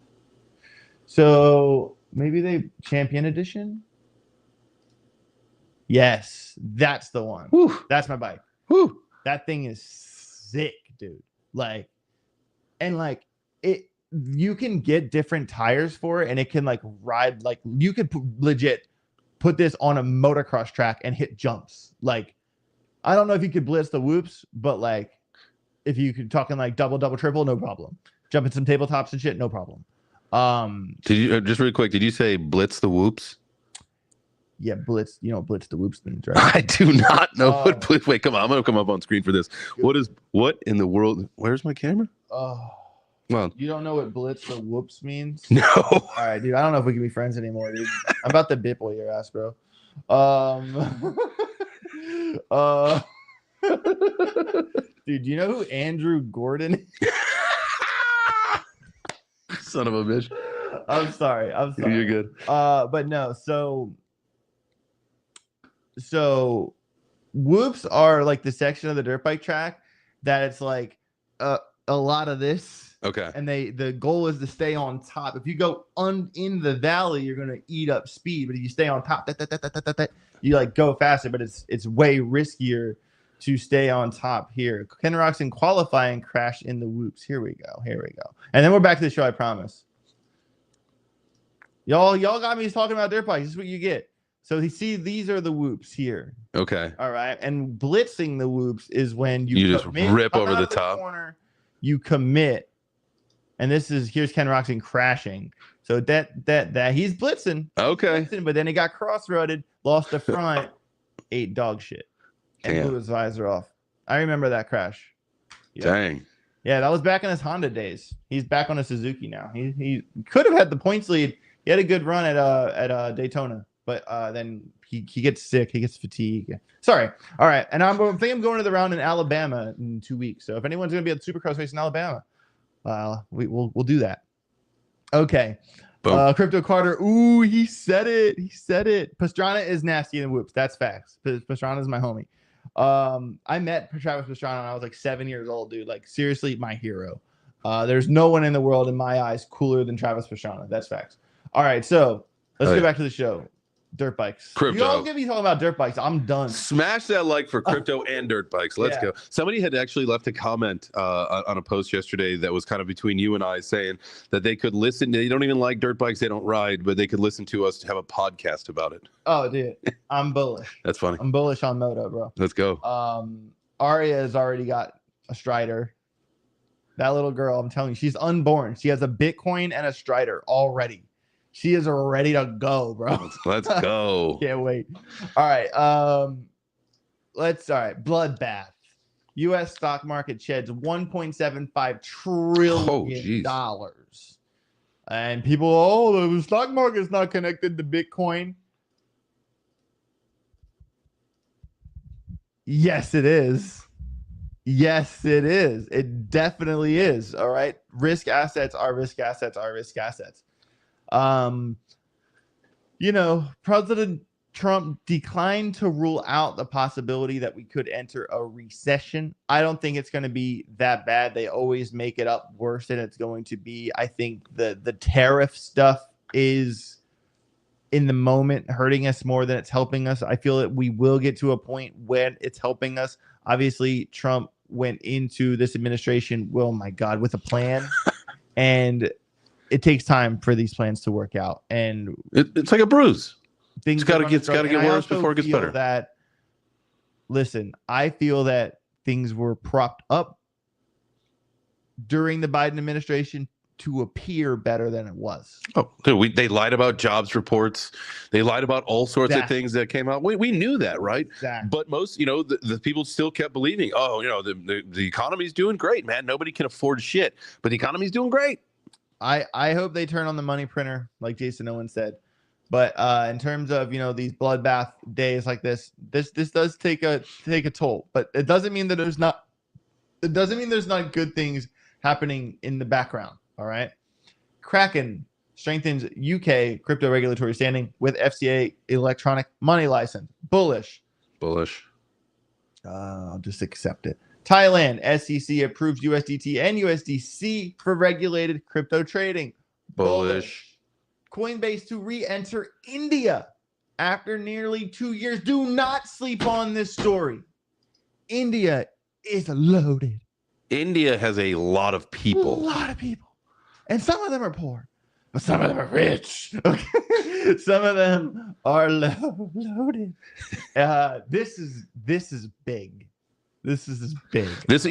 So maybe they champion edition. Yes, that's the one. Whew. That's my bike. Whew. That thing is sick, dude. Like, and like it, you can get different tires for it, and it can like ride. Like, you could legit put this on a motocross track and hit jumps. Like, I don't know if you could blitz the whoops, but like, if you could talking like double, triple, no problem. jumping some tabletops and shit, no problem. Did you just really quick? Did you say blitz the whoops? Yeah, blitz. You know what blitz the whoops means, right? I do not know what blitz. Wait, come on. I'm gonna come up on screen for this. What in the world? Where's my camera? Well, you don't know what blitz the whoops means? No. All right, dude. I don't know if we can be friends anymore, dude. I'm about to bip your ass, bro. Dude, do you know who Andrew Gordon is? Son of a bitch. I'm sorry. You're good. But no, so whoops are like the section of the dirt bike track that it's like a lot of this. Okay. And the goal is to stay on top. If you go in the valley, you're gonna eat up speed. But if you stay on top, you like go faster. But it's way riskier to stay on top here. Ken Roxon qualifying crash in the whoops. Here we go. And then we're back to the show, I promise. Y'all got me talking about dirt bikes. This is what you get. So you see, these are the woops here. Okay. All right. And blitzing the whoops is when you just rip over the top. Corner, you commit. And here's Ken Roxon crashing. So that he's blitzing. Okay. But then he got cross-roaded, lost the front, ate dog shit, and blew his visor off. I remember that crash. Yeah. Dang. Yeah, that was back in his Honda days. He's back on a Suzuki now. He could have had the points lead. He had a good run at Daytona, but then he gets sick. He gets fatigue. Sorry. All right, and I think I'm going to the round in Alabama in 2 weeks. So if anyone's going to be at the Supercross race in Alabama, we'll do that. Okay. Crypto Carter. Ooh, he said it. Pastrana is nasty in the whoops. That's facts. Pastrana is my homie. I met Travis Pastrana when I was like 7 years old, dude. Like seriously, my hero. There's no one in the world in my eyes cooler than Travis Pastrana. That's facts. All right, so let's get back to the show. Dirt bikes. Crypto. You all get me talking about dirt bikes. I'm done. Smash that like for crypto and dirt bikes. Let's go. Somebody had actually left a comment on a post yesterday that was kind of between you and I, saying that they could listen. They don't even like dirt bikes. They don't ride, but they could listen to us to have a podcast about it. Oh, dude, I'm bullish. That's funny. I'm bullish on Moto, bro. Let's go. Aria has already got a Strider. That little girl, I'm telling you, she's unborn. She has a Bitcoin and a Strider already. She is ready to go, bro. Let's go. Can't wait. All right. Bloodbath. U.S. stock market sheds $1.75 trillion. And people, the stock market is not connected to Bitcoin. Yes, it is. Yes, it is. It definitely is. All right. Risk assets are risk assets are risk assets. President Trump declined to rule out the possibility that we could enter a recession. I don't think it's going to be that bad. They always make it up worse than it's going to be. I think the tariff stuff is in the moment hurting us more than it's helping us. I feel that we will get to a point when it's helping us. Obviously, Trump went into this administration, oh my God, with a plan. And it takes time for these plans to work out, and it's like a bruise. Things it's got to get worse before it gets better. I feel that things were propped up during the Biden administration to appear better than it was. Oh, dude, they lied about jobs reports. They lied about all sorts of things that came out. We knew that, right? Exactly. But most, the people still kept believing, the economy's doing great, man. Nobody can afford shit, but the economy's doing great. I hope they turn on the money printer, like Jason Owen said. But in terms of these bloodbath days like this does take a toll. But it doesn't mean that there's not good things happening in the background. All right. Kraken strengthens UK crypto regulatory standing with FCA electronic money license. Bullish. I'll just accept it. Thailand, SEC approves USDT and USDC for regulated crypto trading. Bullish. Coinbase to re-enter India after nearly 2 years. Do not sleep on this story. India is loaded. India has a lot of people. A lot of people. And some of them are poor, but some of them are rich. Okay. Some of them are loaded. This is big. This is big. This,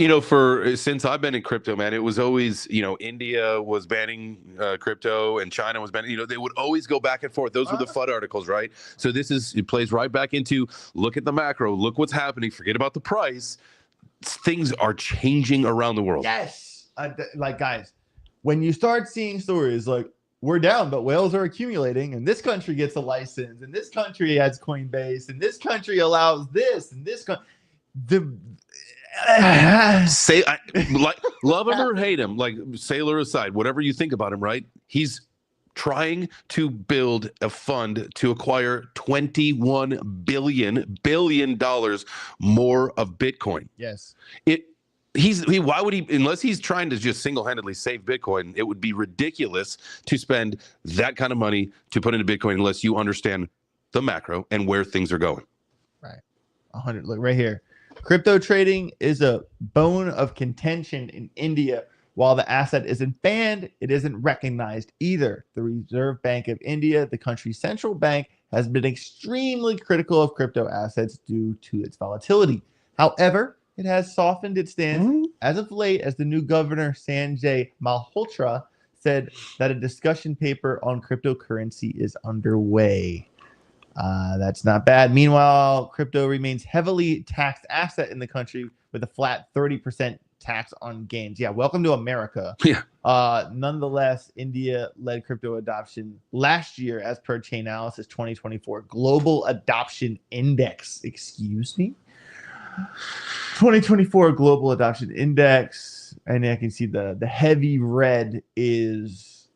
since I've been in crypto, man, it was always, India was banning crypto and China was banning, they would always go back and forth. Those were the FUD articles, right? So it plays right back into, look at the macro, look what's happening, forget about the price. Things are changing around the world. Yes. Like, guys, when you start seeing stories like, we're down, but whales are accumulating, and this country gets a license, and this country has Coinbase, and this country allows this, and this love him or hate him, like sailor aside, whatever you think about him, right? He's trying to build a fund to acquire $21 billion more of Bitcoin. Yes. Why would he, unless he's trying to just single-handedly save Bitcoin, it would be ridiculous to spend that kind of money to put into Bitcoin unless you understand the macro and where things are going. Right. 100. Look right here. Crypto trading is a bone of contention in India. While the asset isn't banned, it isn't recognized either. The Reserve Bank of India, the country's central bank, has been extremely critical of crypto assets due to its volatility. However, it has softened its stance as of late, as the new governor, Sanjay Malhotra, said that a discussion paper on cryptocurrency is underway. That's not bad. Meanwhile, crypto remains heavily taxed asset in the country with a flat 30% tax on gains. Yeah, welcome to America. Yeah. Nonetheless, India led crypto adoption last year as per Chainalysis 2024 Global Adoption Index. Excuse me? 2024 Global Adoption Index, and I can see the heavy red is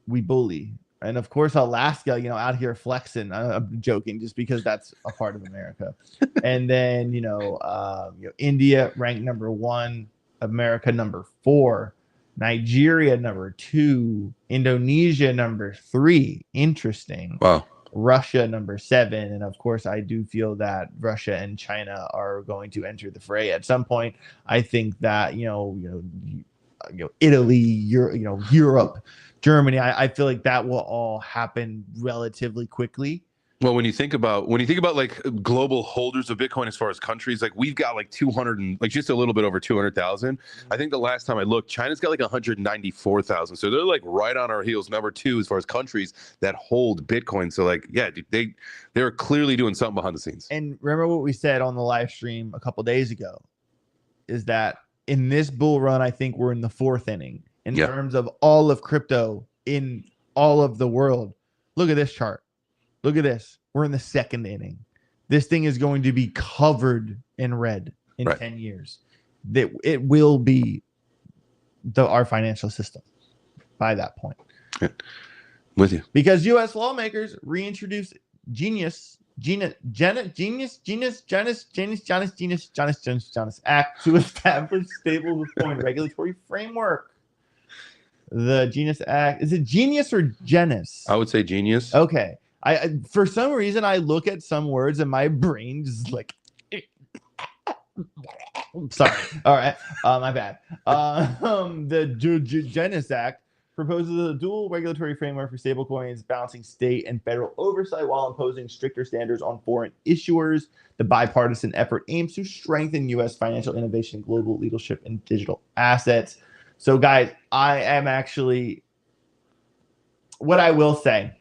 Weebully, and of course Alaska, out here flexing. I'm joking, just because that's a part of America. And then India ranked number 1, America number 4, Nigeria number 2, Indonesia number 3. Interesting. Wow. Russia number 7, and of course I do feel that Russia and China are going to enter the fray at some point. I think that Italy, Europe, Germany, I feel like that will all happen relatively quickly. Well, when you think about like global holders of Bitcoin as far as countries, like we've got like 200 and like just a little bit over 200,000. I think the last time I looked, China's got like 194,000. So they're like right on our heels, number 2 as far as countries that hold Bitcoin. So like, yeah, dude, they're clearly doing something behind the scenes. And remember what we said on the live stream a couple days ago, is that in this bull run, I think we're in the 4th inning in terms of all of crypto in all of the world. Look at this chart. Look at this. We're in the 2nd inning. This thing is going to be covered in red in 10 years. That it will be our financial system by that point. Yeah. With you. Because U.S. lawmakers reintroduced Genius Act to establish stablecoin regulatory framework. The Genius Act, is it Genius or Genus? I would say Genius. Okay. I for some reason I look at some words and my brain just like sorry. All right. My bad. The Genius Act proposes a dual regulatory framework for stablecoins, balancing state and federal oversight while imposing stricter standards on foreign issuers. The bipartisan effort aims to strengthen U.S. financial innovation, global leadership, and digital assets. So, guys, I am actually, what I will say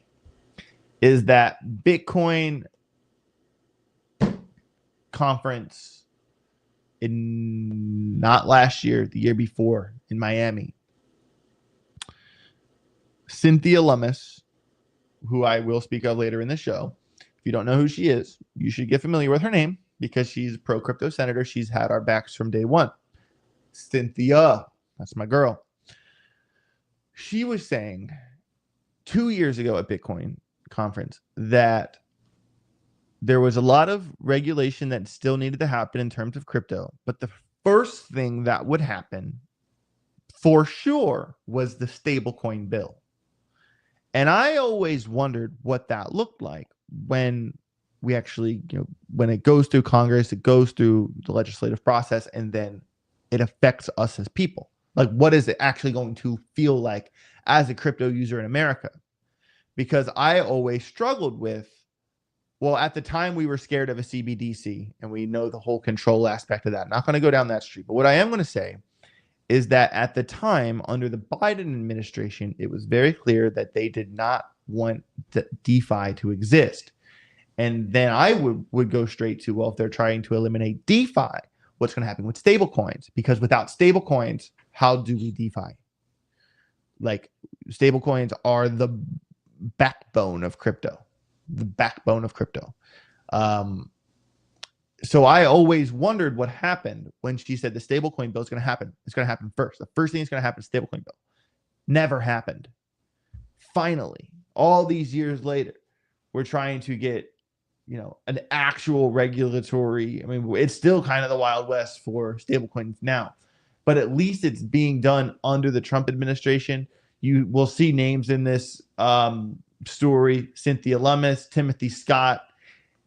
is that Bitcoin conference not last year, the year before in Miami, Cynthia Lummis, who I will speak of later in the show. If you don't know who she is, you should get familiar with her name because she's a pro-crypto senator. She's had our backs from day one. Cynthia, that's my girl. She was saying 2 years ago at Bitcoin conference that there was a lot of regulation that still needed to happen in terms of crypto, but the first thing that would happen for sure was the stablecoin bill. And I always wondered what that looked like when we actually, when it goes through Congress, it goes through the legislative process, and then it affects us as people. Like, what is it actually going to feel like as a crypto user in America? Because I always struggled with Well, at the time we were scared of a CBDC, and we know the whole control aspect of that. Not going to go down that street, but what I am going to say is that at the time, under the Biden administration, it was very clear that they did not want DeFi to exist. And then I would go straight to, well, if they're trying to eliminate DeFi, what's going to happen with stablecoins? Because without stablecoins, how do we DeFi? Like, stablecoins are the backbone of crypto. The backbone of crypto. So I always wondered what happened when she said the stablecoin bill is going to happen. It's going to happen first. The first thing that's going to happen is stablecoin bill. Never happened. Finally, all these years later, we're trying to get, an actual regulatory. I mean, it's still kind of the Wild West for stablecoins now, but at least it's being done under the Trump administration. You will see names in this story: Cynthia Lummis, Timothy Scott,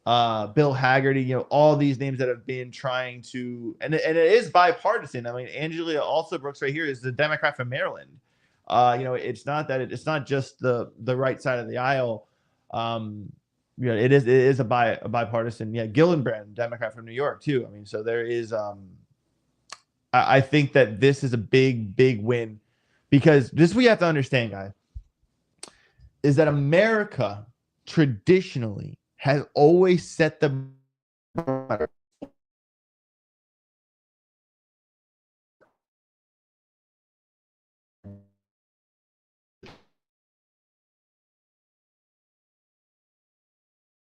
Bill Haggerty, all these names that have been trying to, and it is bipartisan. I mean, Angela Alsobrooks right here is the Democrat from Maryland. It's not just the right side of the aisle. It is a bipartisan. Yeah, Gillibrand, Democrat from New York too. I mean, so there is. I think that this is a big win, because this we have to understand, guys, is that America traditionally has always set the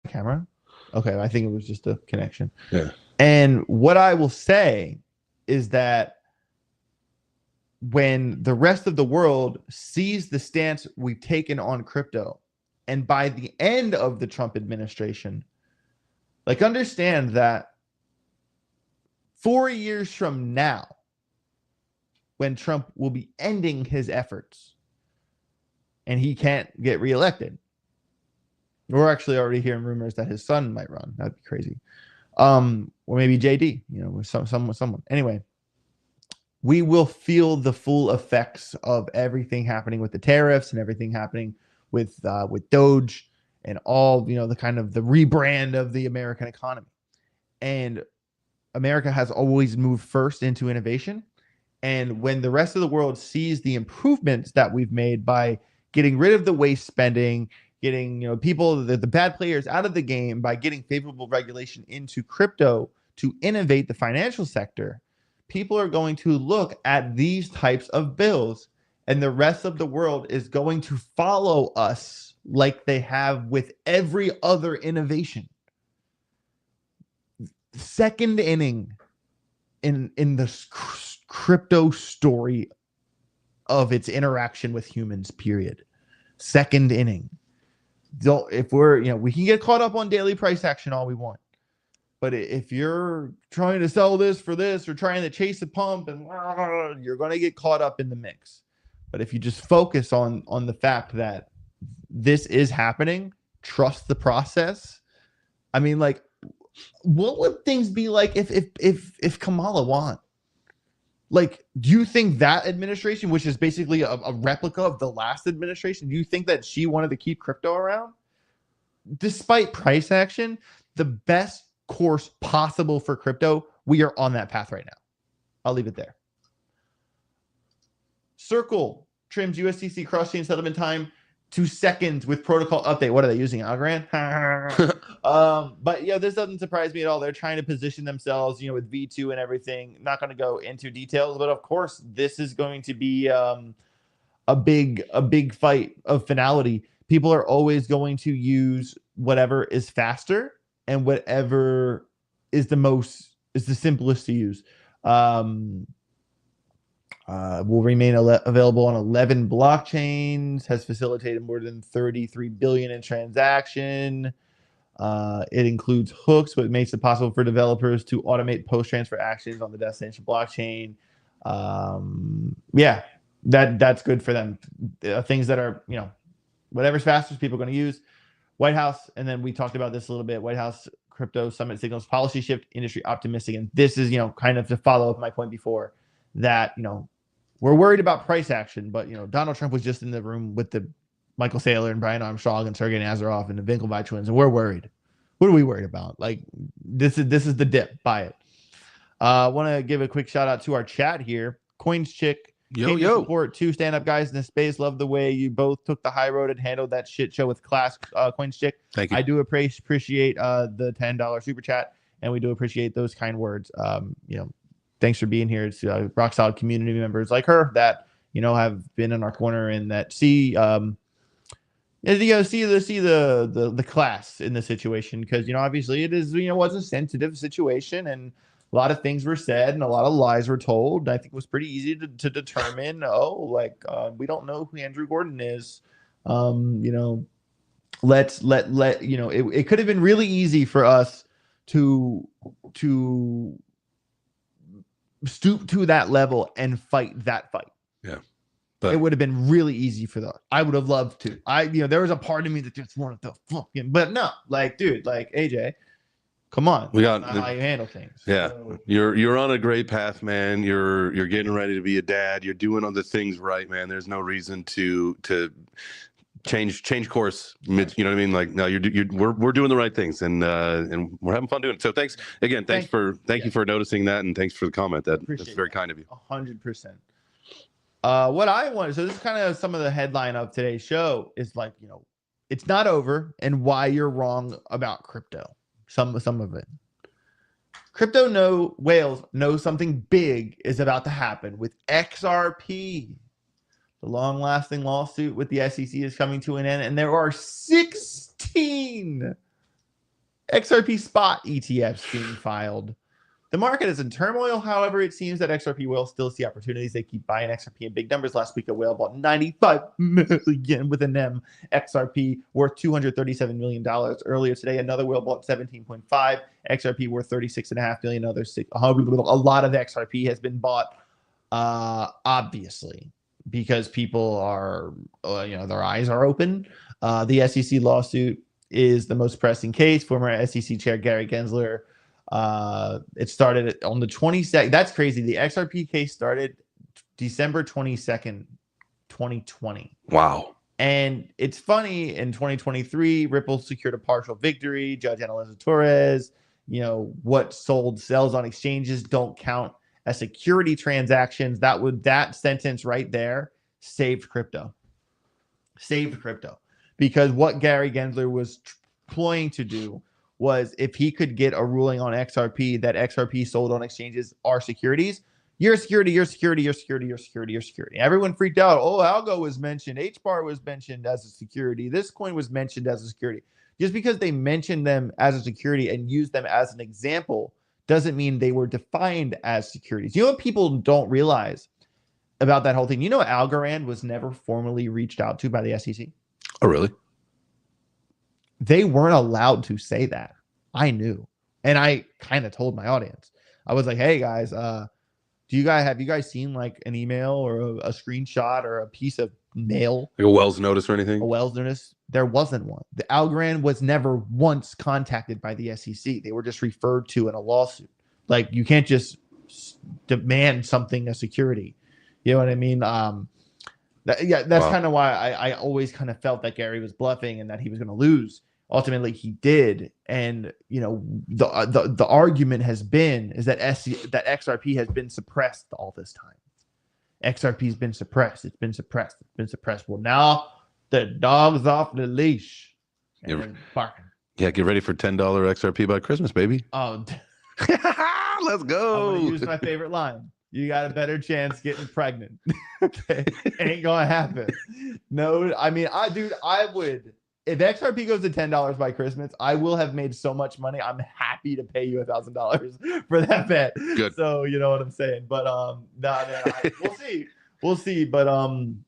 camera. Okay, I think it was just a connection. Yeah. And what I will say is that when the rest of the world sees the stance we've taken on crypto, and by the end of the Trump administration, like, understand that 4 years from now, when Trump will be ending his efforts and he can't get reelected, we're actually already hearing rumors that his son might run. That'd be crazy. Or maybe JD, with someone. Anyway, we will feel the full effects of everything happening with the tariffs and everything happening with Doge and all, the kind of the rebrand of the American economy. And America has always moved first into innovation. And when the rest of the world sees the improvements that we've made by getting rid of the waste spending, getting people, the bad players out of the game, by getting favorable regulation into crypto to innovate the financial sector, people are going to look at these types of bills, and the rest of the world is going to follow us like they have with every other innovation. Second inning in the crypto story of its interaction with humans, period. Second inning. If we can get caught up on daily price action all we want, but if you're trying to sell this for this, or trying to chase a pump, and you're going to get caught up in the mix. But if you just focus on the fact that this is happening, trust the process. I mean, like, what would things be like if Kamala won? Like, do you think that administration, which is basically a replica of the last administration, do you think that she wanted to keep crypto around? Despite price action, the best course possible for crypto, we are on that path right now. I'll leave it there. Circle trims USDC cross-chain settlement time 2 seconds with protocol update. What are they using? Algorand? But yeah, this doesn't surprise me at all. They're trying to position themselves, with V2 and everything. Not going to go into details, but of course, this is going to be a big fight of finality. People are always going to use whatever is faster and whatever is the simplest to use. Will remain available on 11 blockchains, has facilitated more than 33 billion in transaction. It includes hooks, what makes it possible for developers to automate post-transfer actions on the destination blockchain. Yeah, that's good for them. Things that are, whatever's fastest, people are going to use. White House, and then we talked about this a little bit. White House crypto summit signals policy shift, industry optimistic. And this is, kind of to follow up my point before that, we're worried about price action, but Donald Trump was just in the room with the Michael Saylor and Brian Armstrong and Sergey Nazaroff and the Winklevi twins, and we're worried. What are we worried about? Like this is the dip. Buy it. I want to give a quick shout out to our chat here. Coins Chick came to support two stand-up guys in the space. Love the way you both took the high road and handled that shit show with class. Coins Chick. Thank you. I do appreciate the $10 super chat, and we do appreciate those kind words. Thanks for being here. It's rock solid community members like her that have been in our corner and that see the class in the situation, because obviously it is was a sensitive situation and a lot of things were said and a lot of lies were told. I think it was pretty easy to determine we don't know who Andrew Gordon is. Let's let it could have been really easy for us to stoop to that level and fight that fight. Yeah. But it would have been really easy for that. I would have loved to. There was a part of me that just wanted to fucking, but no, dude, AJ, come on. We got how you handle things. Yeah. So, you're on a great path, man. You're getting ready to be a dad. You're doing all the things right, man. There's no reason to change course mid, you know what I mean? No, we're doing the right things and we're having fun doing it. So thanks again. Thank you for noticing that, and thanks for the comment. That's very kind of you. 100%. What I want, so this is kind of some of the headline of today's show is it's not over and why you're wrong about crypto. Some of it. Whales know something big is about to happen with XRP. The long-lasting lawsuit with the SEC is coming to an end, and there are 16 XRP spot ETFs being filed. The market is in turmoil. However, it seems that XRP whales still see opportunities. They keep buying XRP in big numbers. Last week, a whale bought 95 million with an M XRP worth $237 million. Earlier today, another whale bought 17.5 XRP worth $36.5 million. A lot of XRP has been bought, obviously, because people are, their eyes are open. The SEC lawsuit is the most pressing case. Former SEC Chair Gary Gensler. It started on the 22nd. That's crazy. The XRP case started December 22nd, 2020. Wow. And it's funny, in 2023, Ripple secured a partial victory. Judge Analisa Torres, what sells on exchanges don't count as security transactions. That sentence right there saved crypto. Because what Gary Gensler was ploying to do was, if he could get a ruling on XRP that XRP sold on exchanges are securities, your security. Everyone freaked out. Oh, Algo was mentioned. HBAR was mentioned as a security. This coin was mentioned as a security. Just because they mentioned them as a security and used them as an example doesn't mean they were defined as securities. You know what people don't realize about that whole thing? Algorand was never formally reached out to by the SEC. Oh, really? They weren't allowed to say that. I knew. And I kind of told my audience. I was like, hey guys, have you guys seen an email or a screenshot or a piece of mail? Like a Wells notice or anything? A Wells notice? There wasn't one. The Algorand was never once contacted by the SEC. They were just referred to in a lawsuit. You can't just demand something as security. You know what I mean? That's wow. Kind of why I always kind of felt that Gary was bluffing and that he was going to lose. Ultimately, he did, and the argument has been that XRP has been suppressed all this time. XRP's been suppressed. It's been suppressed. Well, now the dog's off the leash and they're barking. Yeah, get ready for $10 XRP by Christmas, baby. Oh, let's go. I'm gonna use my favorite line. You got a better chance getting pregnant. Okay, ain't gonna happen. No, I mean, I would. If XRP goes to $10 by Christmas, I will have made so much money. I'm happy to pay you $1,000 for that bet. Good. So you know what I'm saying. But we'll see. But long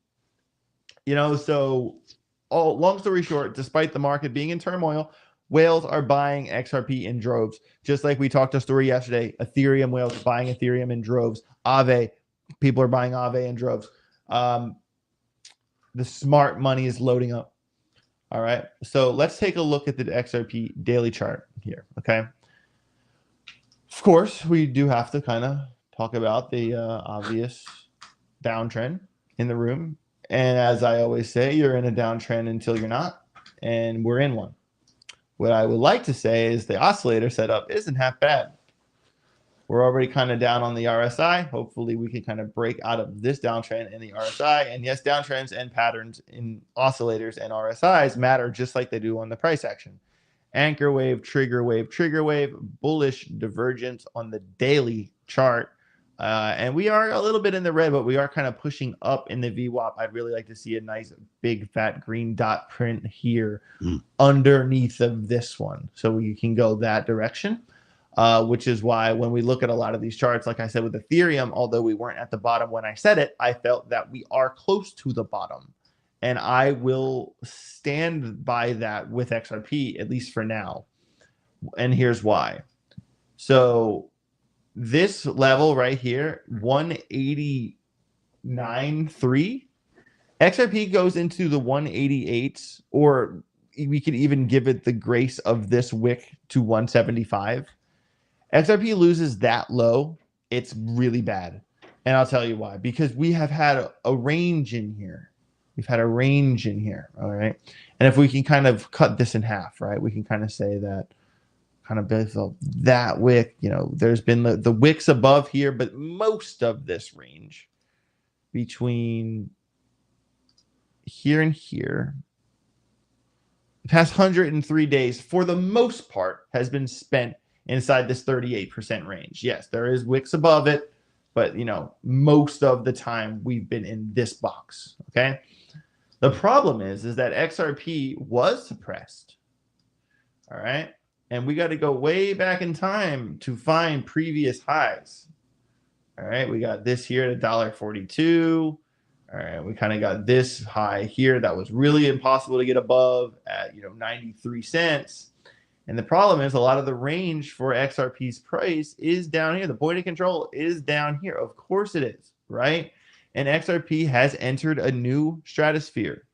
story short, despite the market being in turmoil, whales are buying XRP in droves. Just like we talked a story yesterday, Ethereum whales are buying Ethereum in droves. Aave, people are buying Aave in droves. The smart money is loading up. All right, so let's take a look at the XRP daily chart here, okay? Of course, we do have to kind of talk about the obvious downtrend in the room. And as I always say, you're in a downtrend until you're not, and we're in one. what I would like to say is the oscillator setup isn't half bad. We're already kind of down on the RSI. Hopefully we can kind of break out of this downtrend in the RSI. And yes, downtrends and patterns in oscillators and RSIs matter just like they do on the price action. Anchor wave, trigger wave, bullish divergence on the daily chart. And we are a little bit in the red, but we are kind of pushing up in the VWAP. I'd really like to see a nice big fat green dot print here underneath of this one. So you can go that direction. Which is why when we look at a lot of these charts, like I said with Ethereum, although we weren't at the bottom when I said it, I felt that we are close to the bottom. And I will stand by that with XRP, at least for now. And here's why. So this level right here, 189.3, XRP goes into the 188s, or we could even give it the grace of this wick to 175. XRP loses that low, it's really bad. And I'll tell you why. Because we have had a range in here. We've had a range in here, all right? And if we can kind of cut this in half, right? We can kind of say that kind of that wick, you know, there's been the wicks above here, but most of this range between here and here, the past 103 days, for the most part, has been spent inside this 38% range. Yes, there is wicks above it, but you know, most of the time we've been in this box. Okay. The problem is that XRP was suppressed. All right. And we got to go way back in time to find previous highs. All right. We got this here at $1.42. All right. We kind of got this high here that was really impossible to get above at, 93 cents. And the problem is a lot of the range for XRP's price is down here. The point of control is down here. Of course it is, right? And XRP has entered a new stratosphere.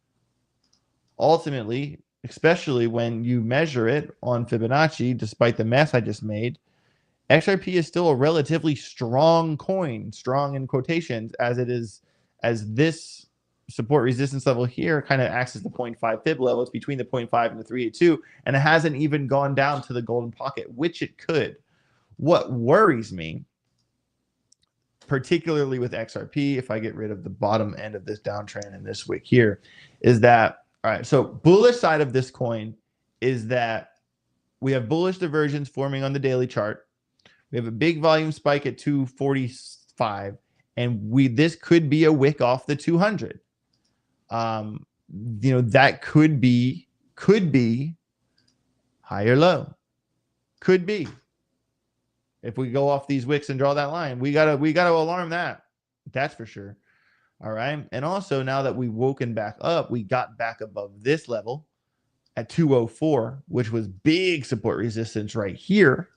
Ultimately, especially when you measure it on Fibonacci, despite the mess I just made, XRP is still a relatively strong coin, strong in quotations, as it is, as this support resistance level here kind of acts as the 0.5 fib level. It's between the 0.5 and the 382, and it hasn't even gone down to the golden pocket, which it could. What worries me, particularly with XRP, if I get rid of the bottom end of this downtrend in this wick here, is that, all right, so bullish side of this coin is that we have bullish diversions forming on the daily chart. We have a big volume spike at 245, and this could be a wick off the 200. That could be high or low. Could be. If we go off these wicks and draw that line, we gotta alarm that. That's for sure. All right. And also, now that we've woken back up, we got back above this level at 204, which was big support resistance right here.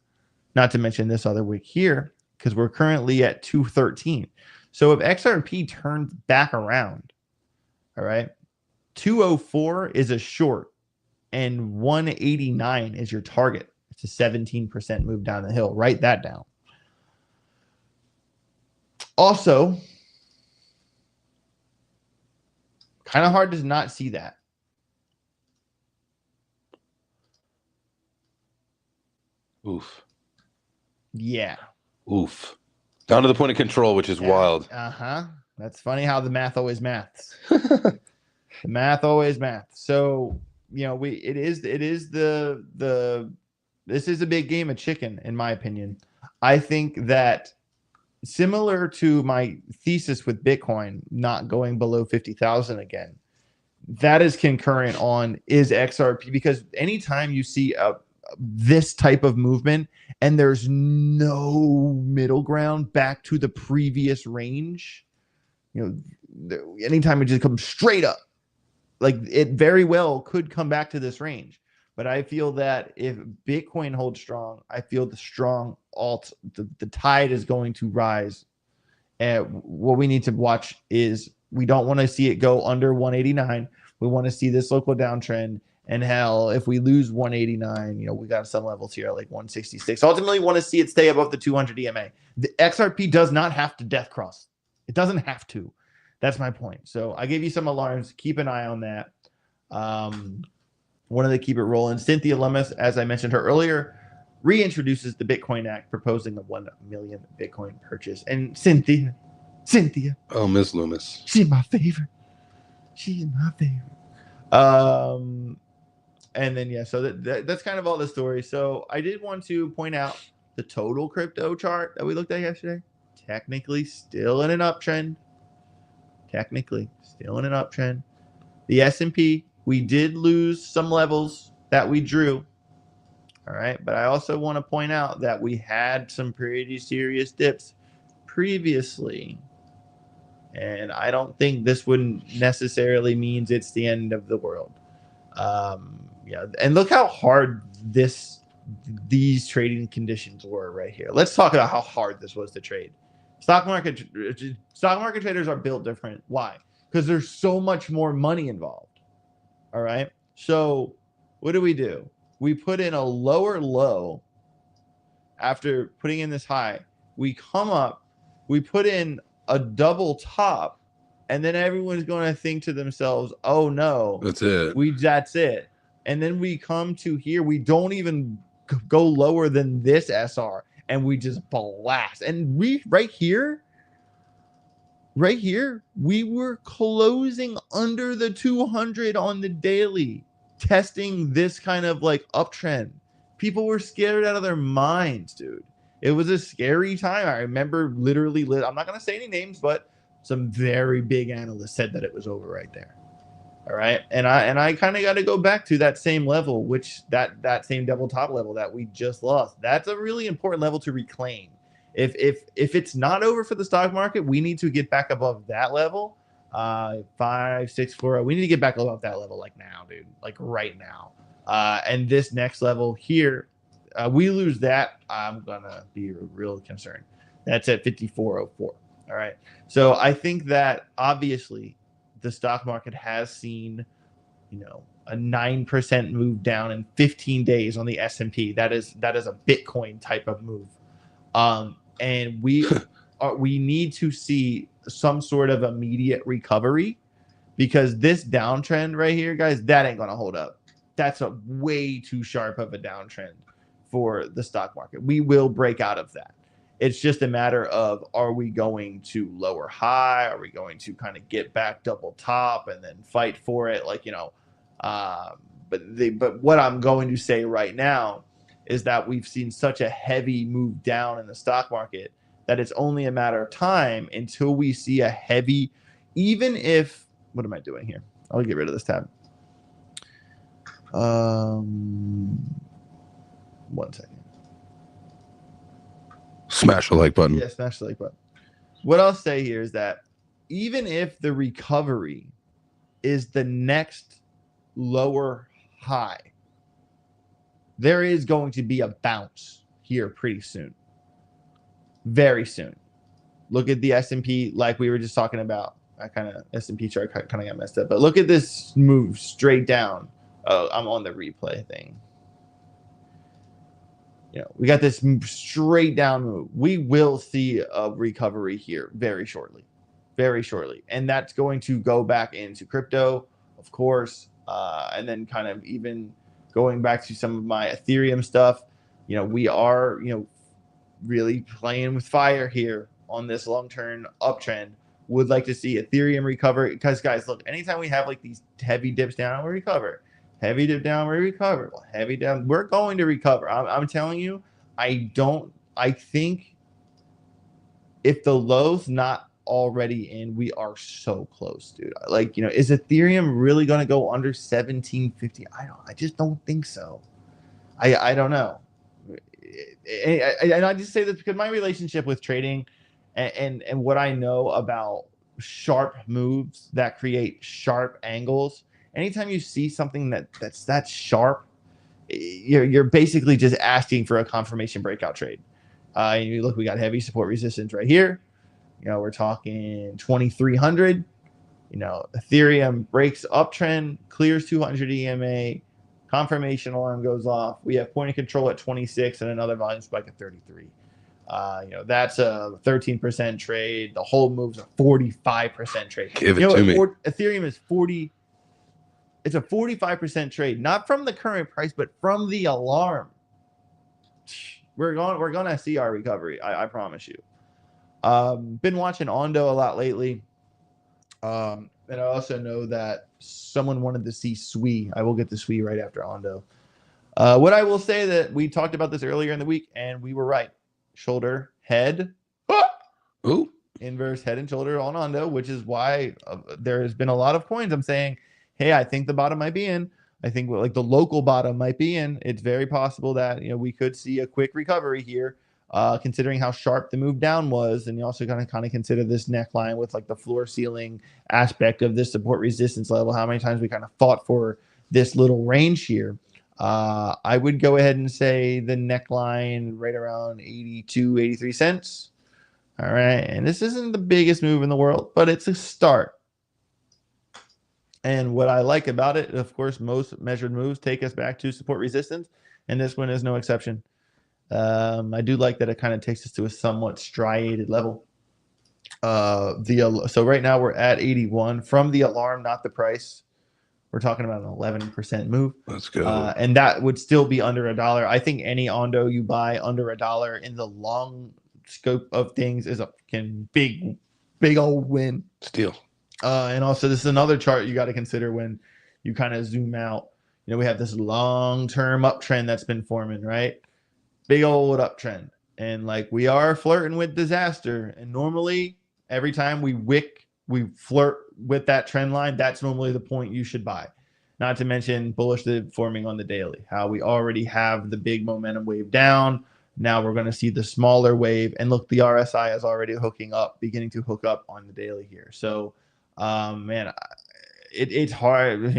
Not to mention this other wick here, because we're currently at 213. So if XRP turns back around, all right, 204 is a short and 189 is your target. It's a 17% move down the hill. Write that down. Also, kind of hard to not see that. Oof. Yeah. Oof. Down to the point of control, which is wild. That's funny how the math always maths. The math always maths. So, this is a big game of chicken, in my opinion. I think that similar to my thesis with Bitcoin not going below 50,000 again, that is concurrent on is XRP, because anytime you see this type of movement and there's no middle ground back to the previous range, anytime it just comes straight up, like it very well could come back to this range. But I feel that if Bitcoin holds strong, I feel the strong alt, the tide is going to rise. And what we need to watch is we don't want to see it go under 189. We want to see this local downtrend. And hell, if we lose 189, we got some levels here like 166. Ultimately, want to see it stay above the 200 EMA. The XRP does not have to death cross. It doesn't have to. That's my point. So I gave you some alarms. Keep an eye on that. Wanted to keep it rolling. Cynthia Lummis, as I mentioned her earlier, reintroduces the Bitcoin Act, proposing a 1 million Bitcoin purchase. And Cynthia, Oh, Miss Loomis. she's my favorite. She's my favorite. And then yeah, so that's kind of all the story. So I did want to point out the total crypto chart that we looked at yesterday. Technically still in an uptrend. The S&P, we did lose some levels that we drew. All right, but I also want to point out that we had some pretty serious dips previously. And I don't think this wouldn't necessarily means it's the end of the world. Yeah, and look how hard these trading conditions were right here. Let's talk about how hard this was to trade. Stock market traders are built different. Why? Because there's so much more money involved. All right. So what do? We put in a lower low after putting in this high. We come up, we put in a double top, and then everyone's going to think to themselves, oh no, that's it. That's it. And then we come to here, we don't even go lower than this SR, and we just blast. And we right here, we were closing under the 200 on the daily, testing this kind of like uptrend. People were scared out of their minds, dude. It was a scary time. I remember literally, I'm not going to say any names, but some very big analysts said that it was over right there. All right. And I kind of got to go back to that same level, which that same double top level that we just lost. That's a really important level to reclaim. If it's not over for the stock market, we need to get back above that level. 5640. We need to get back above that level like now, dude. Like right now. And this next level here, we lose that, I'm gonna be real concerned. That's at 5404. All right. So I think that obviously the stock market has seen, a 9% move down in 15 days on the S&P. That is a Bitcoin type of move. And we need to see some sort of immediate recovery, because this downtrend right here, guys, that ain't gonna hold up. That's a way too sharp of a downtrend for the stock market. We will break out of that. It's just a matter of, are we going to lower high? Are we going to kind of get back double top and then fight for it? But what I'm going to say right now is that we've seen such a heavy move down in the stock market that it's only a matter of time until we see a heavy, even if, what am I doing here? I'll get rid of this tab. 1 second. Smash the like button. Yeah, smash the like button. What I'll say here is that even if the recovery is the next lower high, there is going to be a bounce here pretty soon. Very soon. Look at the S&P like we were just talking about. S&P chart kind of got messed up. But look at this move straight down. Oh, I'm on the replay thing. We got this straight down move. We will see a recovery here very shortly. And that's going to go back into crypto, of course. And then kind of even going back to some of my Ethereum stuff. We are, really playing with fire here on this long-term uptrend. Would like to see Ethereum recover, because guys, look, anytime we have like these heavy dips down, we recover. Heavy dip down, we recover. Heavy down, we're going to recover. I'm telling you, I think if the low's not already in, we are so close, dude. Is Ethereum really going to go under 1750? I just don't think so. I don't know. And I just say this because my relationship with trading and what I know about sharp moves that create sharp angles. Anytime you see something that's that sharp, you're basically just asking for a confirmation breakout trade. And you look, we got heavy support resistance right here. We're talking 2,300. Ethereum breaks uptrend, clears 200 EMA, confirmation alarm goes off. We have point of control at 26 and another volume spike at 33. That's a 13% trade. The whole move's a 45% trade. Give it to me. Ethereum is It's a 45% trade, not from the current price, but from the alarm. We're gonna see our recovery. I promise you. Been watching Ondo a lot lately. And I also know that someone wanted to see SWE. I will get to SWE right after Ondo. What I will say that we talked about this earlier in the week, and we were right. Shoulder, head, Ooh. Inverse head and shoulder on Ondo, which is why there has been a lot of coins. I'm saying, hey, I think the bottom might be in. I think like the local bottom might be in. It's very possible that we could see a quick recovery here, considering how sharp the move down was, and you also kind of consider this neckline with like the floor ceiling aspect of this support resistance level. How many times we kind of fought for this little range here. I would go ahead and say the neckline right around 82, 83 cents. All right, and this isn't the biggest move in the world, but it's a start. And what I like about it, of course, most measured moves take us back to support resistance, and this one is no exception. I do like that it kind of takes us to a somewhat striated level. So right now we're at 81 from the alarm, not the price. We're talking about an 11% move. Let's go. And that would still be under $1. I think any Ondo you buy under $1 in the long scope of things is a fucking big old win. Steal. And also, this is another chart you got to consider when you kind of zoom out. We have this long-term uptrend that's been forming, right? Big old uptrend. And like we are flirting with disaster. And normally, every time we flirt with that trend line, that's normally the point you should buy. Not to mention bullish forming on the daily, how we already have the big momentum wave down. Now we're going to see the smaller wave. And look, the RSI is already beginning to hook up on the daily here. So, man, it's hard.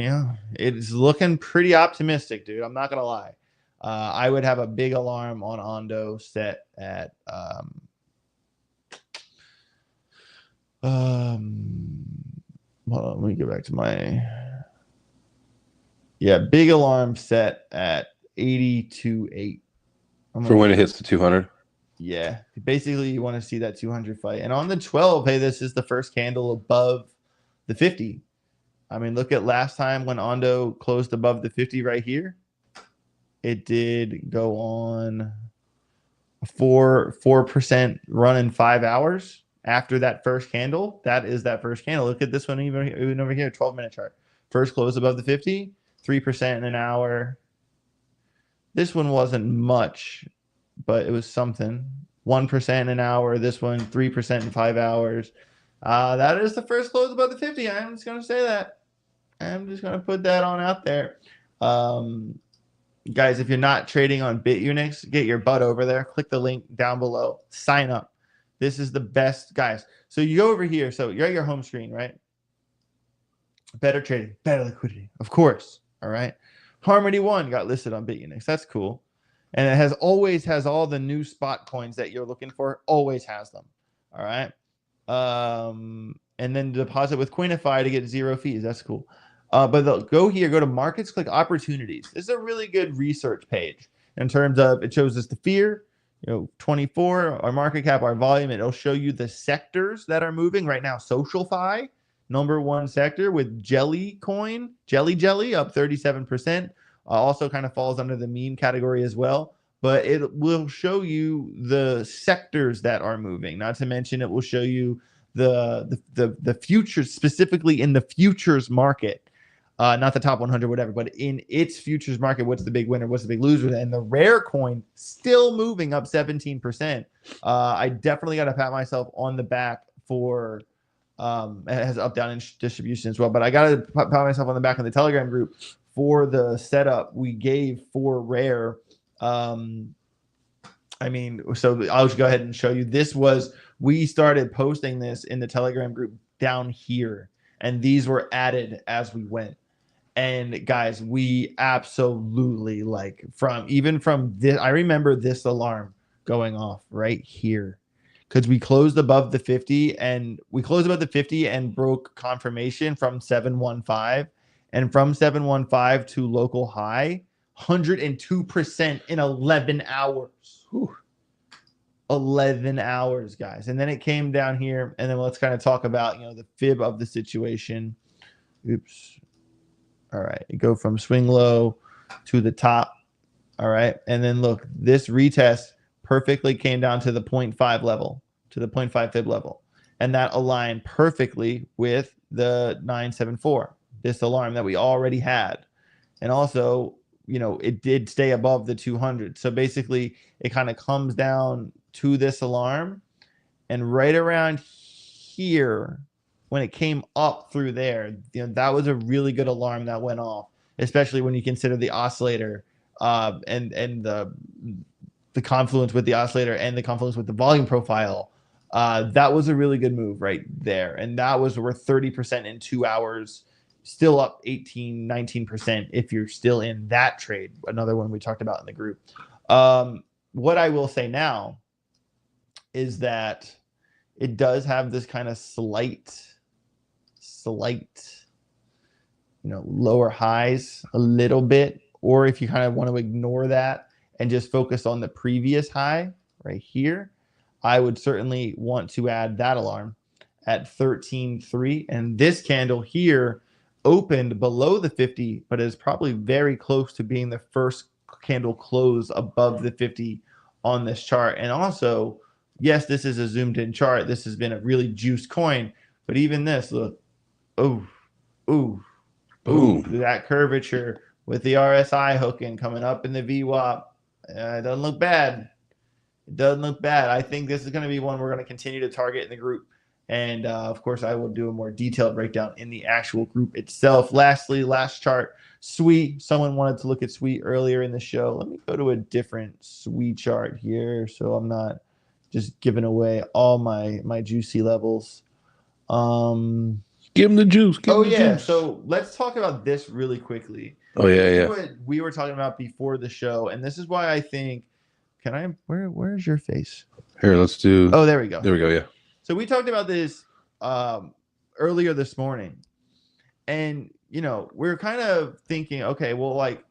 It's looking pretty optimistic, dude. I'm not going to lie. I would have a big alarm on Ondo set at hold on, let me get back to my big alarm set at 82.8 for when it hits the 200. Yeah, basically you want to see that 200 fight. And on the 12, hey, this is the first candle above the 50. I mean, look at last time when Ondo closed above the 50 right here. It did go on a 4% run in 5 hours after that first candle. That is that first candle. Look at this one even over here, 12-minute chart. First close above the 50, 3% in an hour. This one wasn't much, but it was something. 1% in an hour. This one, 3% in 5 hours. That is the first close above the 50. I'm just going to say that. I'm just going to put that on out there. Guys, if you're not trading on Bitunix, get your butt over there. Click the link down below. Sign up. This is the best, guys. So you go over here. So you're at your home screen, right? Better trading, better liquidity, of course. All right. Harmony 1 got listed on Bitunix. That's cool. And it always has all the new spot coins that you're looking for. Always has them. All right. And then deposit with Coinify to get 0 fees. That's cool. But go here, go to markets, click opportunities. This is a really good research page in terms of it shows us the fear, 24, our market cap, our volume. It'll show you the sectors that are moving right now. SocialFi, #1 sector with Jellycoin, Jelly up 37%. Also kind of falls under the meme category as well. But it will show you the sectors that are moving. Not to mention it will show you the futures, specifically in the futures market. Not the top 100, whatever, but in its futures market, what's the big winner, what's the big loser? And the rare coin still moving up 17%. I definitely got to pat myself on the back for it has up down distribution as well, but I got to pat myself on the back in the Telegram group for the setup we gave for rare. I mean, so I'll just go ahead and show you. We started posting this in the Telegram group down here, and these were added as we went. And guys, we absolutely from this, I remember this alarm going off right here because we closed above the 50 and broke confirmation from 715, and from 715 to local high, 102% in 11 hours. Whew. 11 hours, guys. And then it came down here, and then let's kind of talk about, the fib of the situation. Oops. All right, you go from swing low to the top. All right, and then look, this retest perfectly came down to the 0.5 level, to the 0.5 fib level, and that aligned perfectly with the 974, this alarm that we already had. And also, it did stay above the 200. So basically, it kind of comes down to this alarm, and right around here, when it came up through there, that was a really good alarm that went off, especially when you consider the oscillator and the confluence with the oscillator and the confluence with the volume profile. That was a really good move right there. And that was worth 30% in 2 hours, still up 18, 19% if you're still in that trade. Another one we talked about in the group. What I will say now is that it does have this kind of slight, lower highs a little bit. Or if you kind of want to ignore that and just focus on the previous high right here, I would certainly want to add that alarm at 13.3. And this candle here opened below the 50, but is probably very close to being the first candle close above the 50 on this chart. And also, yes, this is a zoomed in chart. This has been a really juiced coin, but even this, look, that curvature with the RSI hooking coming up in the VWAP, it doesn't look bad. It doesn't look bad. I think this is going to be one we're going to continue to target in the group. And of course, I will do a more detailed breakdown in the actual group itself. Lastly, last chart, SWE. Someone wanted to look at SWE earlier in the show. Let me go to a different SWE chart here so I'm not just giving away all my juicy levels. Give them the juice. Juice. So let's talk about this really quickly. What we were talking about before the show, and this is why I think. Where's your face? Here, let's do. Oh, there we go. There we go. Yeah. So we talked about this earlier this morning, and we're kind of thinking, okay, well, like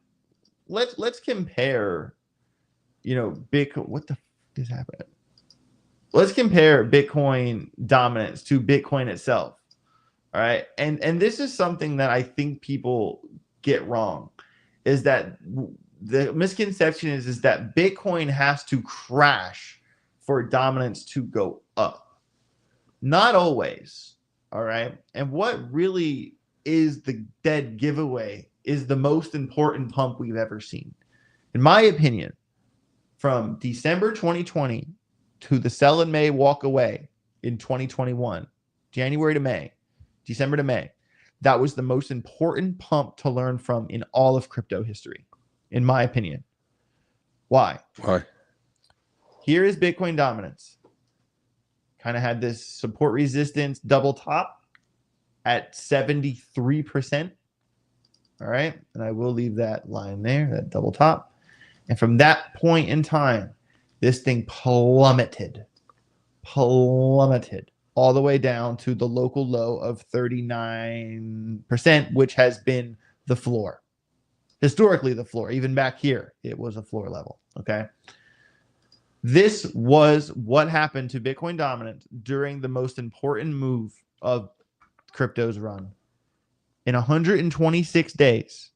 let's compare, Bitcoin. What the f is happening? Let's compare Bitcoin dominance to Bitcoin itself. All right, and this is something that I think people get wrong, is that the misconception is that Bitcoin has to crash for dominance to go up. Not always. All right. And what really is the dead giveaway is the most important pump we've ever seen. In my opinion, from December 2020 to the sell in May, walk away in 2021, January to May, December to May, that was the most important pump to learn from in all of crypto history, in my opinion. Why? Here is Bitcoin dominance. Kind of had this support resistance double top at 73%. All right. And I will leave that line there, that double top. And from that point in time, this thing plummeted all the way down to the local low of 39%, which has been the floor. Historically, the floor. Even back here, it was a floor level. Okay. This was what happened to Bitcoin dominance during the most important move of crypto's run. In 126 days,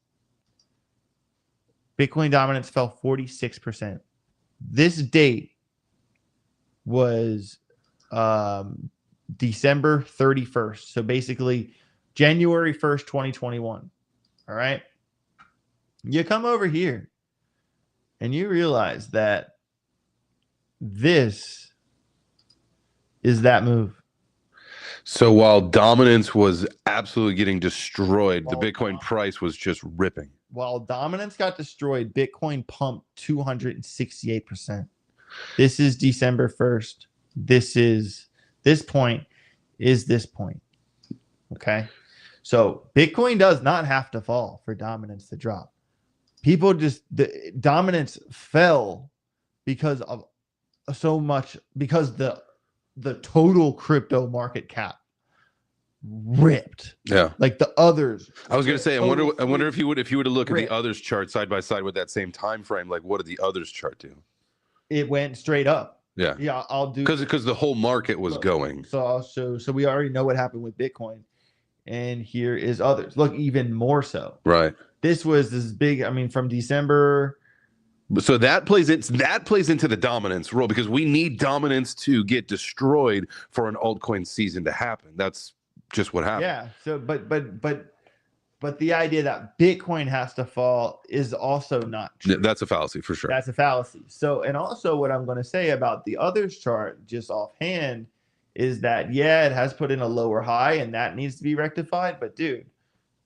Bitcoin dominance fell 46%. This date was December 31st. So basically January 1st, 2021. All right. You come over here and you realize that this is that move. So while dominance was absolutely getting destroyed, the Bitcoin price was just ripping. While dominance got destroyed, Bitcoin pumped 268%. This is December 1st. This point is this point. Okay. So Bitcoin does not have to fall for dominance to drop. The dominance fell because of so much, because the total crypto market cap ripped. Yeah. Like the others. I was going to say, I wonder if you were to look at the others chart side by side with that same time frame, like what did the others chart do? It went straight up. Yeah. Yeah, I'll do because the whole market was going. So we already know what happened with Bitcoin. and here is others. Look, even more so. Right. This was this big. I mean, from December. So that plays into the dominance role, because we need dominance to get destroyed for an altcoin season to happen. That's just what happened. Yeah. So, but the idea that Bitcoin has to fall is also not true. That's a fallacy for sure. That's a fallacy. So, and also what I'm going to say about the others chart, just offhand, is that, yeah, it has put in a lower high and that needs to be rectified. But dude,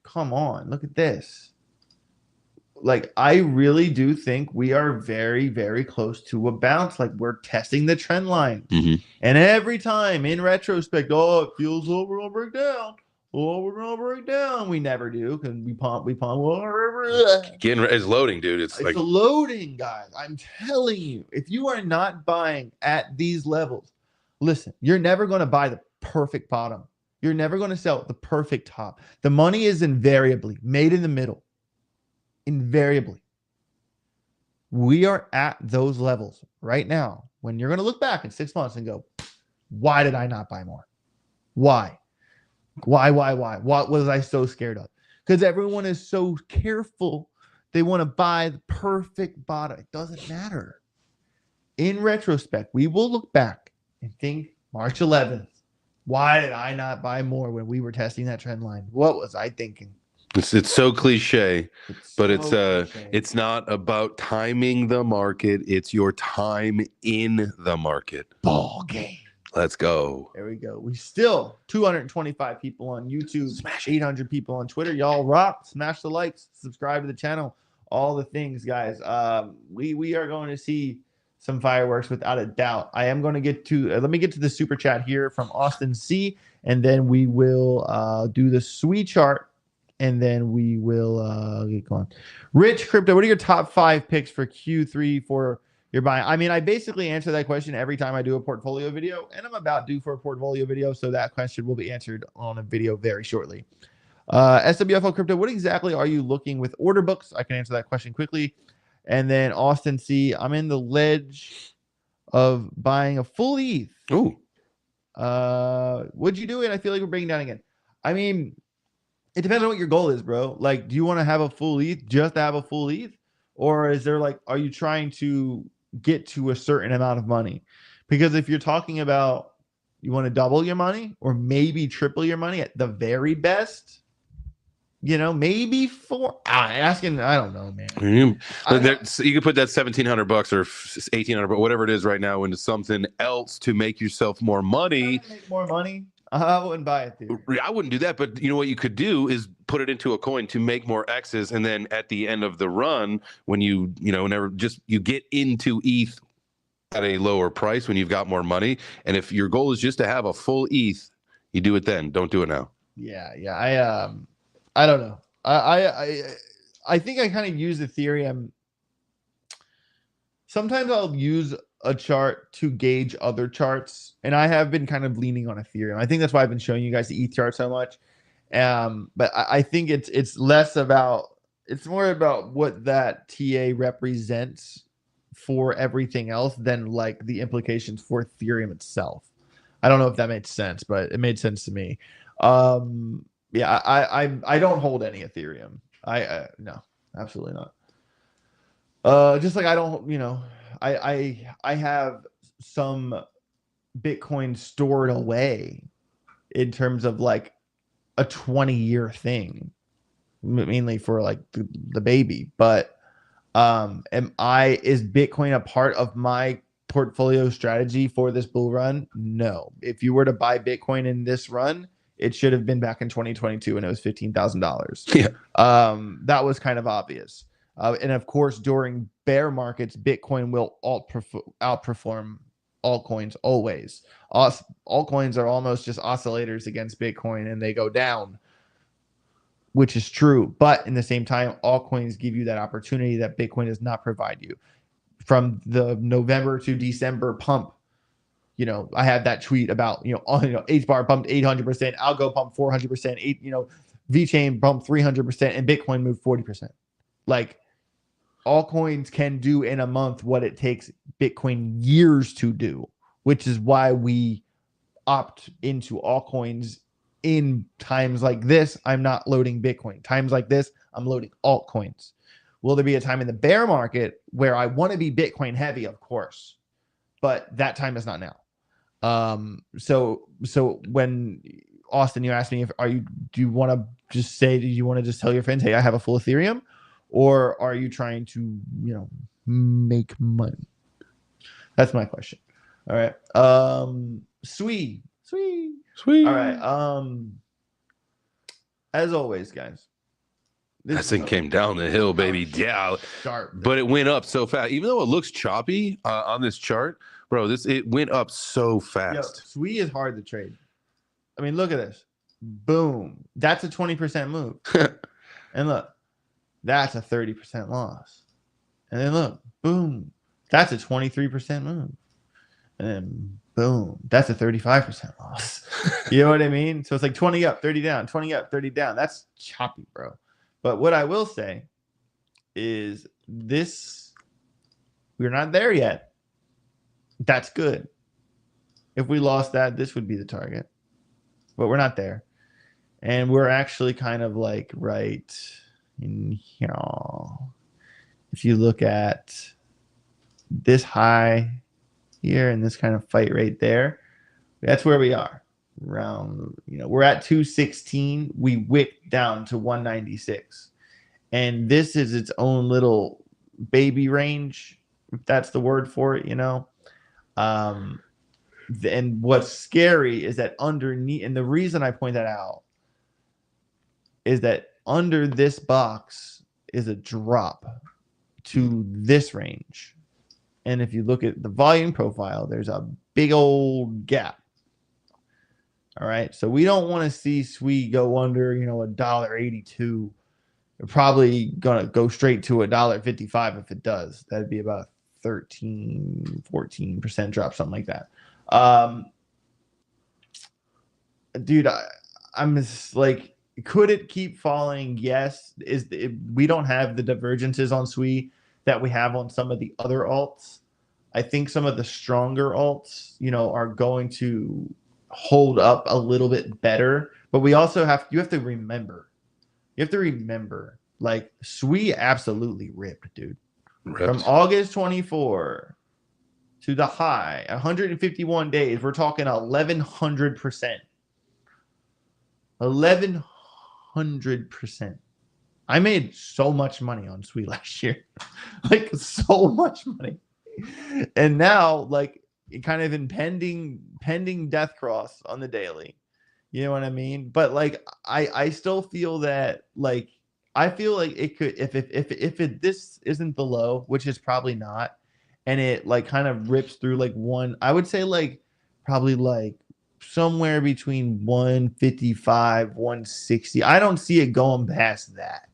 come on, look at this. Like, I really do think we are very, very close to a bounce. Like, we're testing the trend line. Mm-hmm. And every time in retrospect, oh, it feels like we're going to break down. Oh, we're going to break down. We never do, because we pump. It's loading, dude. It's like loading, guys. I'm telling you, if you are not buying at these levels, listen, you're never going to buy the perfect bottom. You're never going to sell the perfect top. The money is invariably made in the middle. Invariably. We are at those levels right now when you're going to look back in 6 months and go, why did I not buy more? Why? What was I so scared of? Because everyone is so careful. They want to buy the perfect bottom. It doesn't matter. In retrospect, we will look back and think March 11th, why did I not buy more when we were testing that trend line? What was I thinking? It's so cliche, but it's not about timing the market. It's your time in the market. Ball game. Let's go. There we go. We still 225 people on YouTube, Smash 800 people on Twitter. Y'all rock. Smash the likes, subscribe to the channel, all the things, guys. We are going to see some fireworks without a doubt. I am going to get to let me get to the super chat here from Austin C, and then we will do the sweet chart. And then we will get going. Rich Crypto, what are your top 5 picks for Q3 for your buying? I mean, I basically answer that question every time I do a portfolio video, and I'm about due for a portfolio video, so that question will be answered on a video very shortly. SWFL Crypto, what exactly are you looking with order books? I can answer that question quickly. And then Austin C, I'm in the ledge of buying a full ETH. Ooh. Would you do it? I feel like we're breaking down again. I mean, it depends on what your goal is, bro. Like, do you want to have a full ETH just to have a full ETH? Or is there like, are you trying to get to a certain amount of money? Because if you're talking about you want to double your money or maybe triple your money at the very best, you know, maybe asking, I don't know, man. You can put that $1,700 or $1,800, but whatever it is right now, into something else to make yourself more money. Make more money. I wouldn't buy it, dude. I wouldn't do that, but you know what you could do is put it into a coin to make more X's, and then at the end of the run, when you get into ETH at a lower price when you've got more money, and if your goal is just to have a full ETH, you do it then. Don't do it now. Yeah. I don't know. I think I kind of use Ethereum. Sometimes I'll use a chart to gauge other charts, and I have been kind of leaning on Ethereum. I think that's why I've been showing you guys the ETH chart so much. But I think it's more about what that TA represents for everything else than like the implications for Ethereum itself. I don't know if that made sense, but it made sense to me. Yeah, I don't hold any Ethereum. No, absolutely not. Just like I don't, I have some Bitcoin stored away in terms of like a 20-year thing, mainly for like the baby. But is Bitcoin a part of my portfolio strategy for this bull run? No. If you were to buy Bitcoin in this run, it should have been back in 2022 and it was $15,000. Yeah. That was kind of obvious. And of course, during bear markets, Bitcoin will outperform altcoins always. Altcoins are almost just oscillators against Bitcoin, and they go down, which is true. But in the same time, altcoins give you that opportunity that Bitcoin does not provide you. From the November to December pump, I had that tweet about, HBAR pumped 800%, Algo pumped 400%, VeChain pumped 300%, and Bitcoin moved 40%. Like, altcoins can do in a month what it takes Bitcoin years to do, which is why we opt into altcoins in times like this, I'm not loading Bitcoin. Times like this, I'm loading altcoins. Will there be a time in the bear market where I want to be Bitcoin heavy? Of course, but that time is not now. So when Austin, you asked me do you want to just say, do you want to just tell your friends, hey, I have a full Ethereum, or are you trying to, make money? That's my question. All right. Sweet. All right. As always, guys. That thing came down the hill, baby. Yeah. Sharp. But it went up so fast. Even though it looks choppy on this chart, bro, it went up so fast. Sweet is hard to trade. I mean, look at this. Boom. That's a 20% move. And look, that's a 30% loss. And then look, boom. That's a 23% move. And then boom, that's a 35% loss. You know what I mean? So it's like 20 up, 30 down, 20 up, 30 down. That's choppy, bro. But what I will say is this, we're not there yet. That's good. If we lost that, this would be the target. But we're not there. And we're actually kind of like right in here. If you look at this high here and this kind of fight right there, that's where we are. Around, we're at 216. We wicked down to 196. And this is its own little baby range, if that's the word for it, And what's scary is that underneath, and the reason I point that out is that under this box is a drop to this range. And if you look at the volume profile, there's a big old gap. All right. So we don't want to see SWE go under, $1.82. We're probably going to go straight to $1.55 if it does. That'd be about 13-14% drop, something like that. Dude, I'm just like, could it keep falling? Yes. We don't have the divergences on SWE that we have on some of the other alts. I think some of the stronger alts, are going to hold up a little bit better. But we also you have to remember, like SWE absolutely ripped, dude. From August 24 to the high, 151 days, we're talking 1,100%. 1,100%. I made so much money on SWE last year. Like so much money. And now, like, kind of in pending death cross on the daily. You know what I mean? But like I still feel that, like, I feel like it could, if this isn't the low, which is probably not, and it like kind of rips through like I would say like probably like somewhere between 155, 160. I don't see it going past that.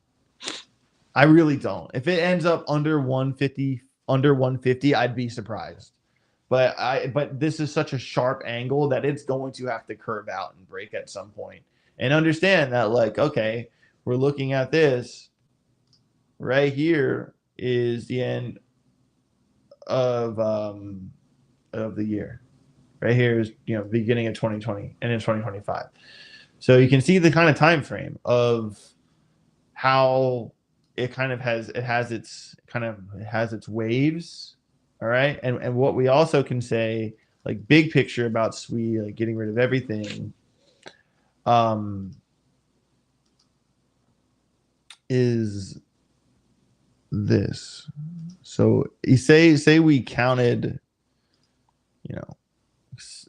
I really don't. If it ends up under 150, I'd be surprised. But this is such a sharp angle that it's going to have to curve out and break at some point. And understand that, like, okay, we're looking at this right here is the end of the year. Right here is, beginning of 2020 and in 2025. So you can see the kind of time frame of how it kind of has its waves. All right. And what we also can say, like, big picture about SWE, like getting rid of everything, is this. So you say we counted,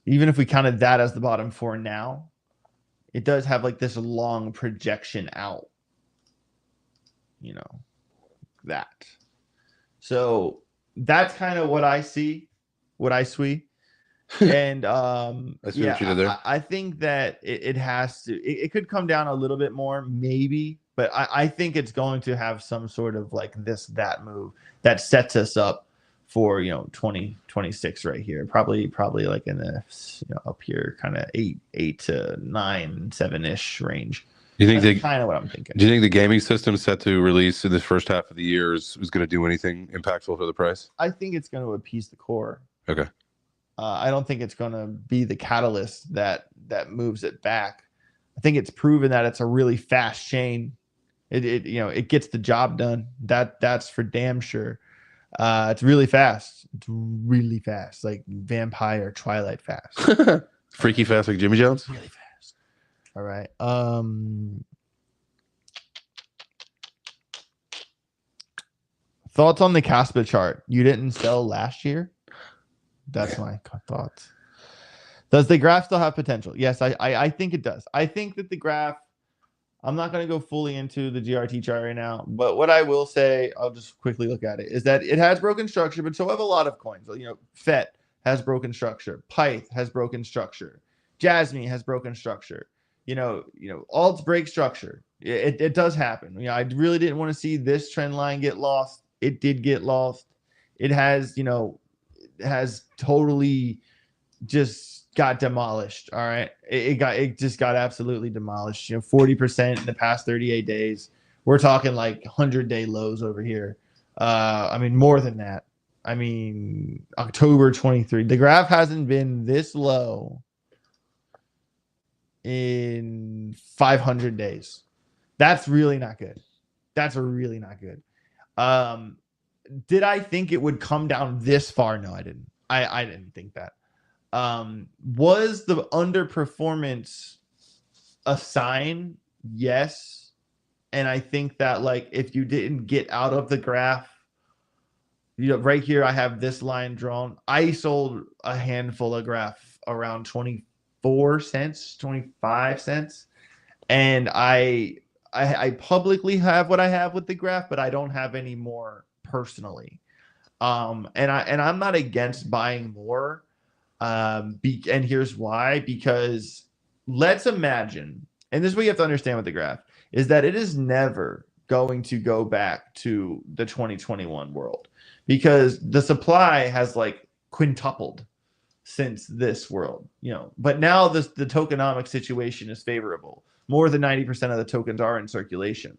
even if we counted that as the bottom for now, it does have like this long projection out, that. So that's kind of what I see, what I SWE. And I see what you did there. I think that it has to, it could come down a little bit more, maybe, but I think it's going to have some sort of like that move that sets us up for 2026 right here, probably like in the up here kind of 8 to 9, 7-ish range. Do you think kind of what I'm thinking? Do you think the gaming system set to release in this first half of the year is going to do anything impactful for the price? I think it's going to appease the core. Okay. I don't think it's going to be the catalyst that moves it back. I think it's proven that it's a really fast chain. It gets the job done. That's for damn sure. It's really fast. It's really fast, like vampire Twilight fast. Freaky fast like Jimmy Jones. Really fast. All right. Thoughts on the Caspa chart? You didn't sell last year? That's my thoughts. Does the graph still have potential? Yes, I think it does. I think that the graph, I'm not going to go fully into the GRT chart right now, but what I will say, I'll just quickly look at it, is that it has broken structure, but so have a lot of coins. FET has broken structure. Pyth has broken structure. Jasm has broken structure. Alts break structure. It does happen. I really didn't want to see this trend line get lost. It did get lost. It has, totally just got demolished. All right. It just got absolutely demolished. 40% in the past 38 days. We're talking like 100-day lows over here. More than that. October 23. The graph hasn't been this low in 500 days. That's really not good. That's really not good. Did I think it would come down this far? No, I didn't. I didn't think that. Was the underperformance a sign? Yes. And I think that if you didn't get out of the graph, right here, I have this line drawn. I sold a handful of graph around 24 cents, 25 cents. And I publicly have what I have with the graph, but I don't have any more personally. And I'm not against buying more. And here's why, because let's imagine, and this is what you have to understand with the graph, is that it is never going to go back to the 2021 world, because the supply has quintupled since this world, but now the tokenomic situation is favorable. More than 90% of the tokens are in circulation.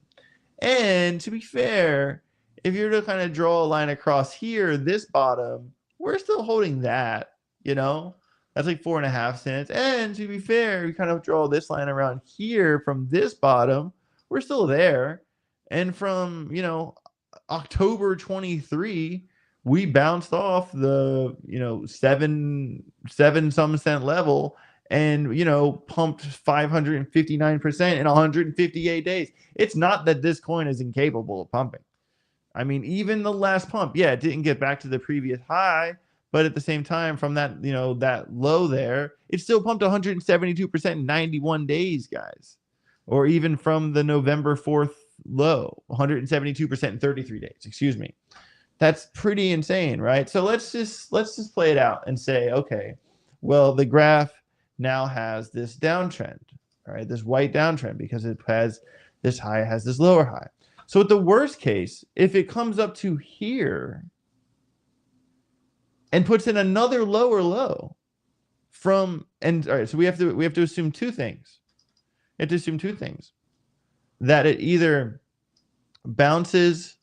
And to be fair, if you're to kind of draw a line across here, this bottom, we're still holding that, that's like 4.5 cents. And to be fair, we kind of draw this line around here from this bottom, we're still there. And from, October 23, we bounced off the, 7 some cent level and, pumped 559% in 158 days. It's not that this coin is incapable of pumping. Even the last pump, it didn't get back to the previous high, but at the same time, from that, that low there, it still pumped 172% in 91 days, guys. Or even from the November 4th low, 172% in 33 days, excuse me. That's pretty insane, right? So let's just play it out and say, okay, well, the graph now has this downtrend, right? This white downtrend, because it has this high, it has this lower high. So at the worst case, if it comes up to here and puts in another lower low all right, so we have to assume two things. We have to assume two things. That it either bounces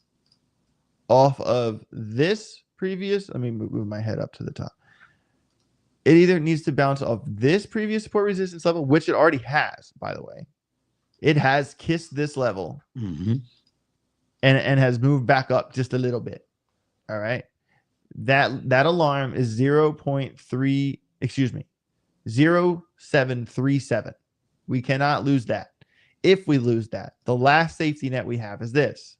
off of this previous, let me move my head up to the top. It either needs to bounce off this previous support resistance level, which it already has, by the way. It has kissed this level. Mm-hmm. And has moved back up just a little bit. All right. That alarm is 0737. We cannot lose that. If we lose that, the last safety net we have is this.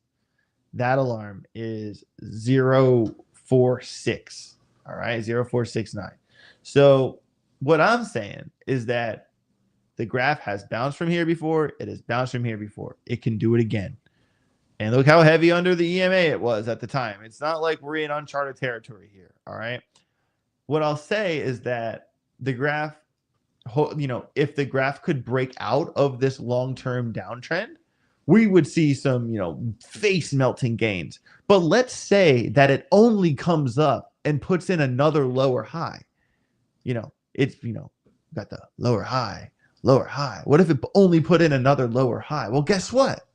That alarm is 046. All right. 0469. So what I'm saying is that the graph has bounced from here before. It has bounced from here before. It can do it again. And look how heavy under the EMA it was at the time. It's not like we're in uncharted territory here. All right. What I'll say is that the graph, if the graph could break out of this long-term downtrend, we would see some, face melting gains. But let's say that it only comes up and puts in another lower high. It's, got the lower high. What if it only put in another lower high? Well, guess what?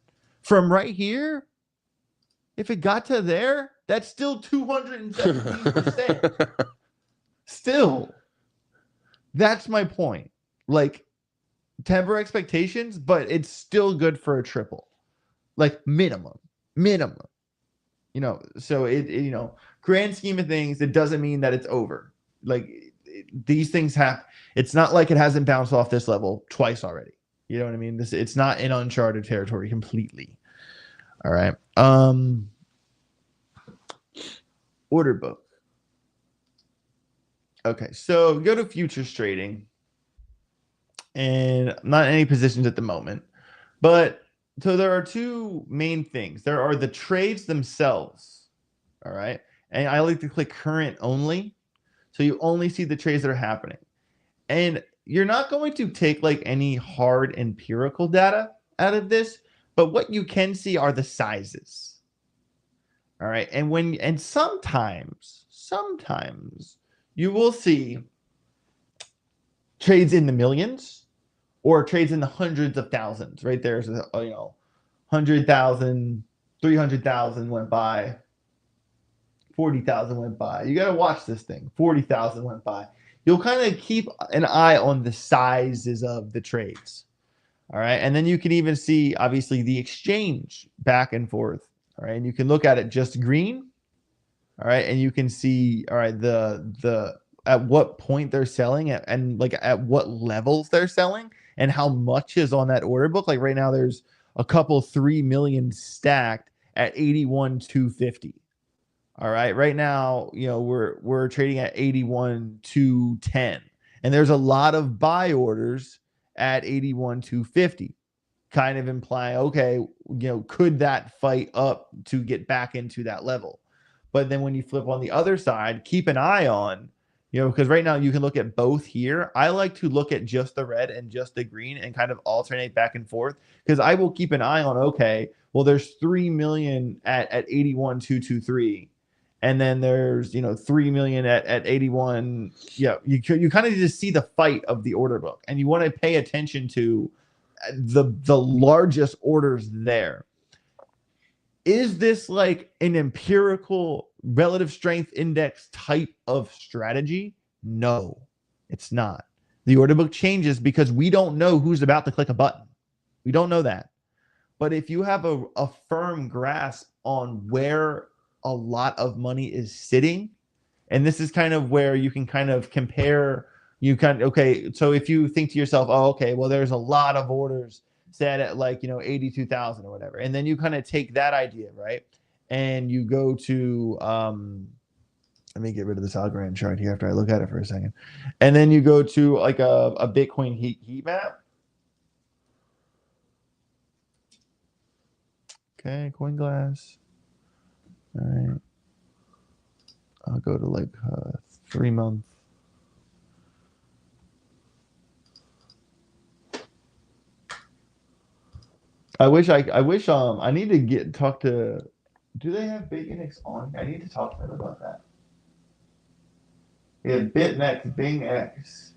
From right here, if it got to there, that's still 217%. Still, that's my point. temper expectations, but it's still good for a triple, like minimum. So grand scheme of things, it doesn't mean that it's over. Like these things have. It's not like it hasn't bounced off this level twice already. You know what I mean? It's not in uncharted territory completely. All right. Order book. Okay, so go to futures trading, and I'm not in any positions at the moment, but so there are two main things. There are the trades themselves. All right, and I like to click current only, so you only see the trades that are happening, and you're not going to take like any hard empirical data out of this, but what you can see are the sizes. All right. And sometimes you will see trades in the millions or trades in the hundreds of thousands. Right there's 100,000, 300,000 went by, 40,000 went by. You got to watch this thing. 40,000 went by. You'll kind of keep an eye on the sizes of the trades. All right. And then you can even see, obviously, the exchange back and forth. All right. And you can look at it just green. All right. And you can see, all right, the at what point they're selling and like at what levels they're selling and how much is on that order book. Like right now, there's a couple 3 million stacked at 81,250. All right. Right now, we're trading at 81,210. And there's a lot of buy orders at 81,250, kind of implying, okay, could that fight up to get back into that level? But then when you flip on the other side, keep an eye on, because right now you can look at both here. I like to look at just the red and just the green and kind of alternate back and forth, because I will keep an eye on, okay, well, there's 3 million at 81,223. And then there's 3 million at 81. You kind of need to see the fight of the order book, and you want to pay attention to the largest orders there. Is this like an empirical relative strength index type of strategy? No, it's not. The order book changes because we don't know who's about to click a button. We don't know that. But if you have a firm grasp on where a lot of money is sitting, and this is kind of where you can kind of compare, so if you think to yourself, oh, okay, well, there's a lot of orders set at like 82,000 or whatever, and then you kind of take that idea, right, and you go to let me get rid of this Algorand chart here after I look at it for a second, and then you go to like a Bitcoin heat map. Okay, CoinGlass. All right. I'll go to like 3 months. I wish I need to talk to. Do they have Bitunix on? I need to talk to them about that. Yeah, BitNex, BingX.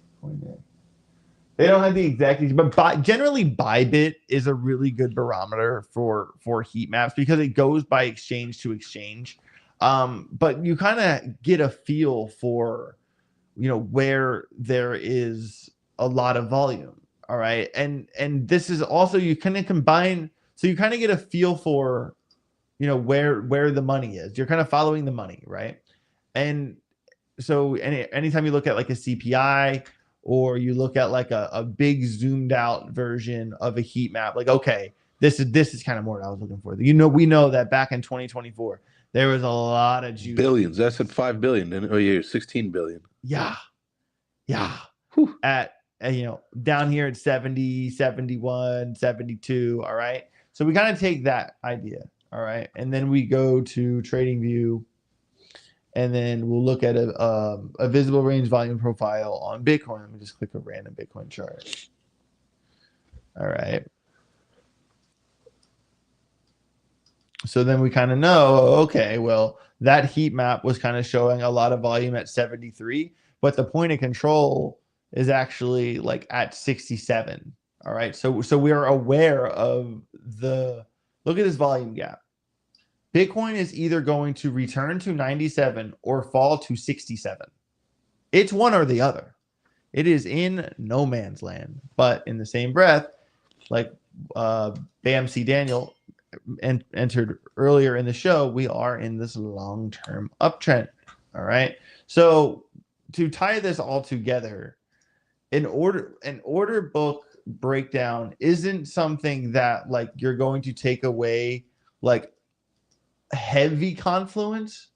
They don't have the exact, but generally Bybit is a really good barometer for heat maps because it goes by exchange to exchange. But you kind of get a feel for, where there is a lot of volume. All right. And this is also, you kind of combine, so you kind of get a feel for, where the money is. You're kind of following the money, right? And so anytime you look at like a CPI, or you look at like a big zoomed out version of a heat map, like, okay, this is kind of more what I was looking for. We know that back in 2024, there was a lot of juice. Billions. That's at 5 billion. Oh, yeah, 16 billion. Yeah. Whew. At down here at 70, 71, 72. All right. So we kind of take that idea. All right. And then we go to TradingView. And then we'll look at a visible range volume profile on Bitcoin. Let me just click a random Bitcoin chart. All right. So then we kind of know, okay, well, that heat map was kind of showing a lot of volume at 73, but the point of control is actually like at 67. All right. So we are aware of look at this volume gap. Bitcoin is either going to return to 97 or fall to 67. It's one or the other. It is in no man's land. But in the same breath, like BAMC Daniel entered earlier in the show, we are in this long-term uptrend. All right. So to tie this all together, an order book breakdown isn't something that like you're going to take away like heavy confluence,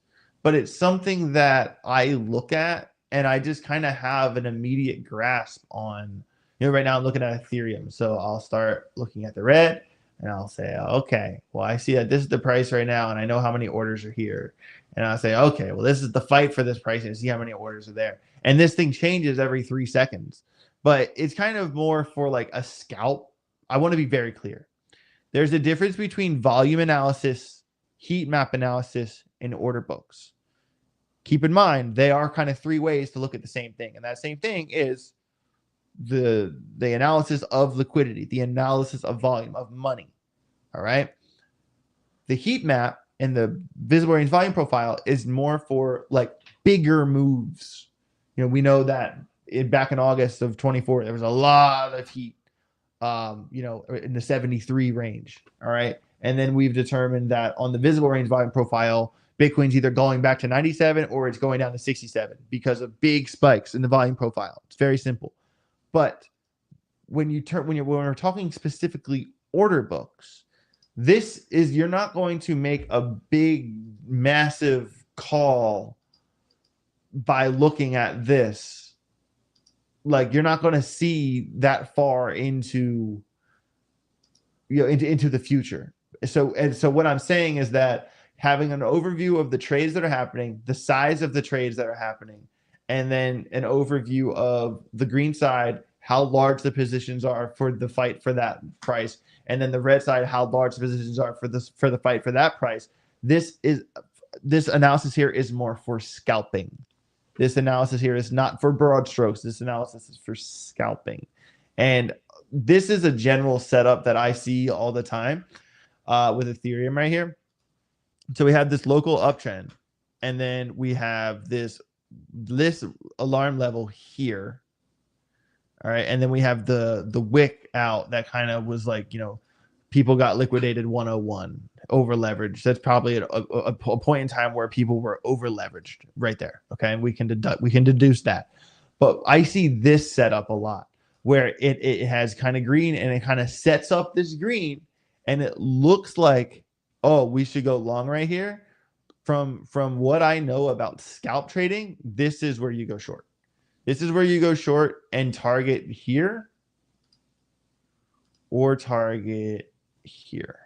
but it's something that I look at and I just kind of have an immediate grasp on. Right now I'm looking at Ethereum, so I'll start looking at the red and I'll say, okay, well, I see that this is the price right now and I know how many orders are here. And I'll say, okay, well, this is the fight for this price and see how many orders are there. And this thing changes every 3 seconds, but it's kind of more for like a scalp. I want to be very clear. There's a difference between volume analysis, heat map analysis, and order books. Keep in mind, they are kind of 3 ways to look at the same thing. And that same thing is the analysis of liquidity, the analysis of volume, of money. All right. The heat map and the visible range volume profile is more for like bigger moves. We know that back in August of 24, there was a lot of heat, in the 73 range. All right. And then we've determined that on the visible range volume profile, Bitcoin's either going back to 97 or it's going down to 67 because of big spikes in the volume profile. It's very simple. But when we're talking specifically order books, you're not going to make a big, massive call by looking at this. Like you're not going to see that far into the future. So what I'm saying is that having an overview of the trades that are happening, the size of the trades that are happening, and then an overview of the green side, how large the positions are for the fight for that price, and then the red side, how large the positions are for the fight for that price. This analysis here is more for scalping. This analysis here is not for broad strokes. This analysis is for scalping. And this is a general setup that I see all the time with Ethereum right here. So we have this local uptrend, and then we have this alarm level here. All right. And then we have the wick out that kind of was like, people got liquidated 101, over leveraged. That's probably a point in time where people were over leveraged right there. Okay. And we can deduce that. But I see this setup a lot where it has kind of green and it kind of sets up this green and it looks like, oh, we should go long right here. From what I know about scalp trading, this is where you go short. This is where you go short and target here or target here.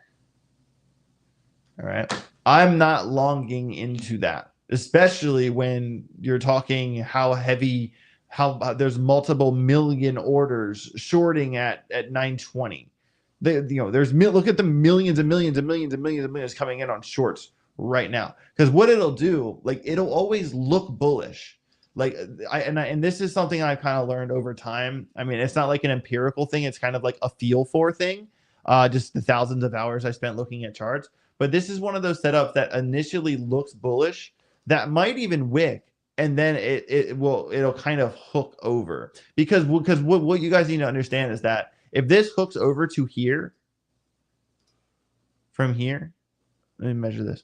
All right. I'm not longing into that, especially when you're talking how there's multiple million orders shorting at 920. Look at the millions and millions and millions and millions and millions coming in on shorts right now. Because what it'll do, like it'll always look bullish. And this is something I've kind of learned over time. I mean, it's not like an empirical thing. It's kind of like a feel for thing. Just the thousands of hours I spent looking at charts. But this is one of those setups that initially looks bullish that might even wick. And then it'll kind of hook over because what you guys need to understand is that if this hooks over to here, from here, let me measure this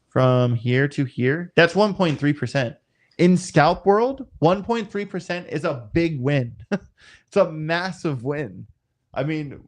from here to here, that's 1.3%. In scalp world, 1.3% is a big win. It's a massive win. I mean,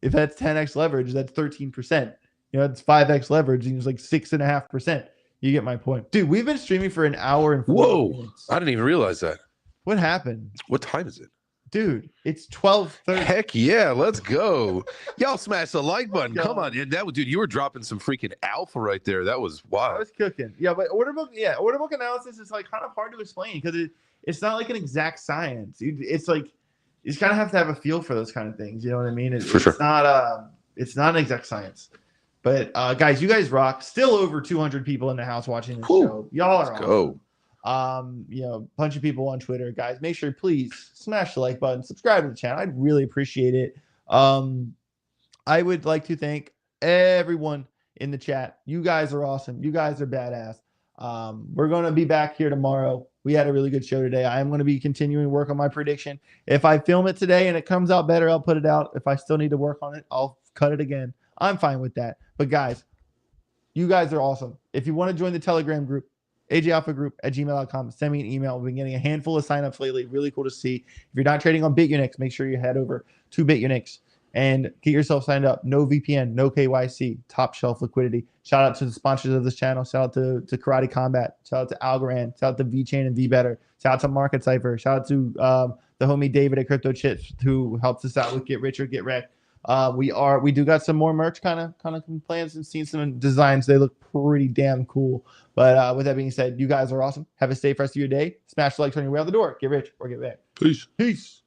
if that's 10x leverage, that's 13%. It's 5x leverage, and it's like 6.5%. You get my point, dude. We've been streaming for an hour and 40 minutes. I didn't even realize that. What happened? What time is it? Dude, it's 12:30. Heck yeah, let's go. Y'all smash the like button. Come on. Dude, you were dropping some freaking alpha right there. That was wild. I was cooking. Yeah, but order book analysis is like kind of hard to explain because it's not like an exact science. It's like you just kind of have to have a feel for those kind of things. You know what I mean? It's not an exact science. But guys, you guys rock. Still over 200 people in the house watching the show. Y'all are awesome. Bunch of people on Twitter, guys. Make sure, please, smash the like button, subscribe to the channel. I'd really appreciate it. I would like to thank everyone in the chat. You guys are awesome. You guys are badass. We're gonna be back here tomorrow. We had a really good show today. I am going to be continuing to work on my prediction. If I film it today and it comes out better, I'll put it out. If I still need to work on it, I'll cut it again. I'm fine with that. But guys, you guys are awesome. If you want to join the Telegram group, ajalphagroup@gmail.com. Send me an email. We've been getting a handful of signups lately. Really cool to see. If you're not trading on Bitunix, make sure you head over to Bitunix and get yourself signed up. No VPN, no KYC, top shelf liquidity. Shout out to the sponsors of this channel. Shout out to Karate Combat. Shout out to Algorand. Shout out to VChain and VBetter. Shout out to Market Cypher. Shout out to the homie David at Crypto Chips who helps us out with Get Rich or Get Wrecked. We do got some more merch kind of plans and seen some designs. They look pretty damn cool. But with that being said, you guys are awesome. Have a safe rest of your day. Smash the like on your way out the door. Get rich or get back. Peace. Peace.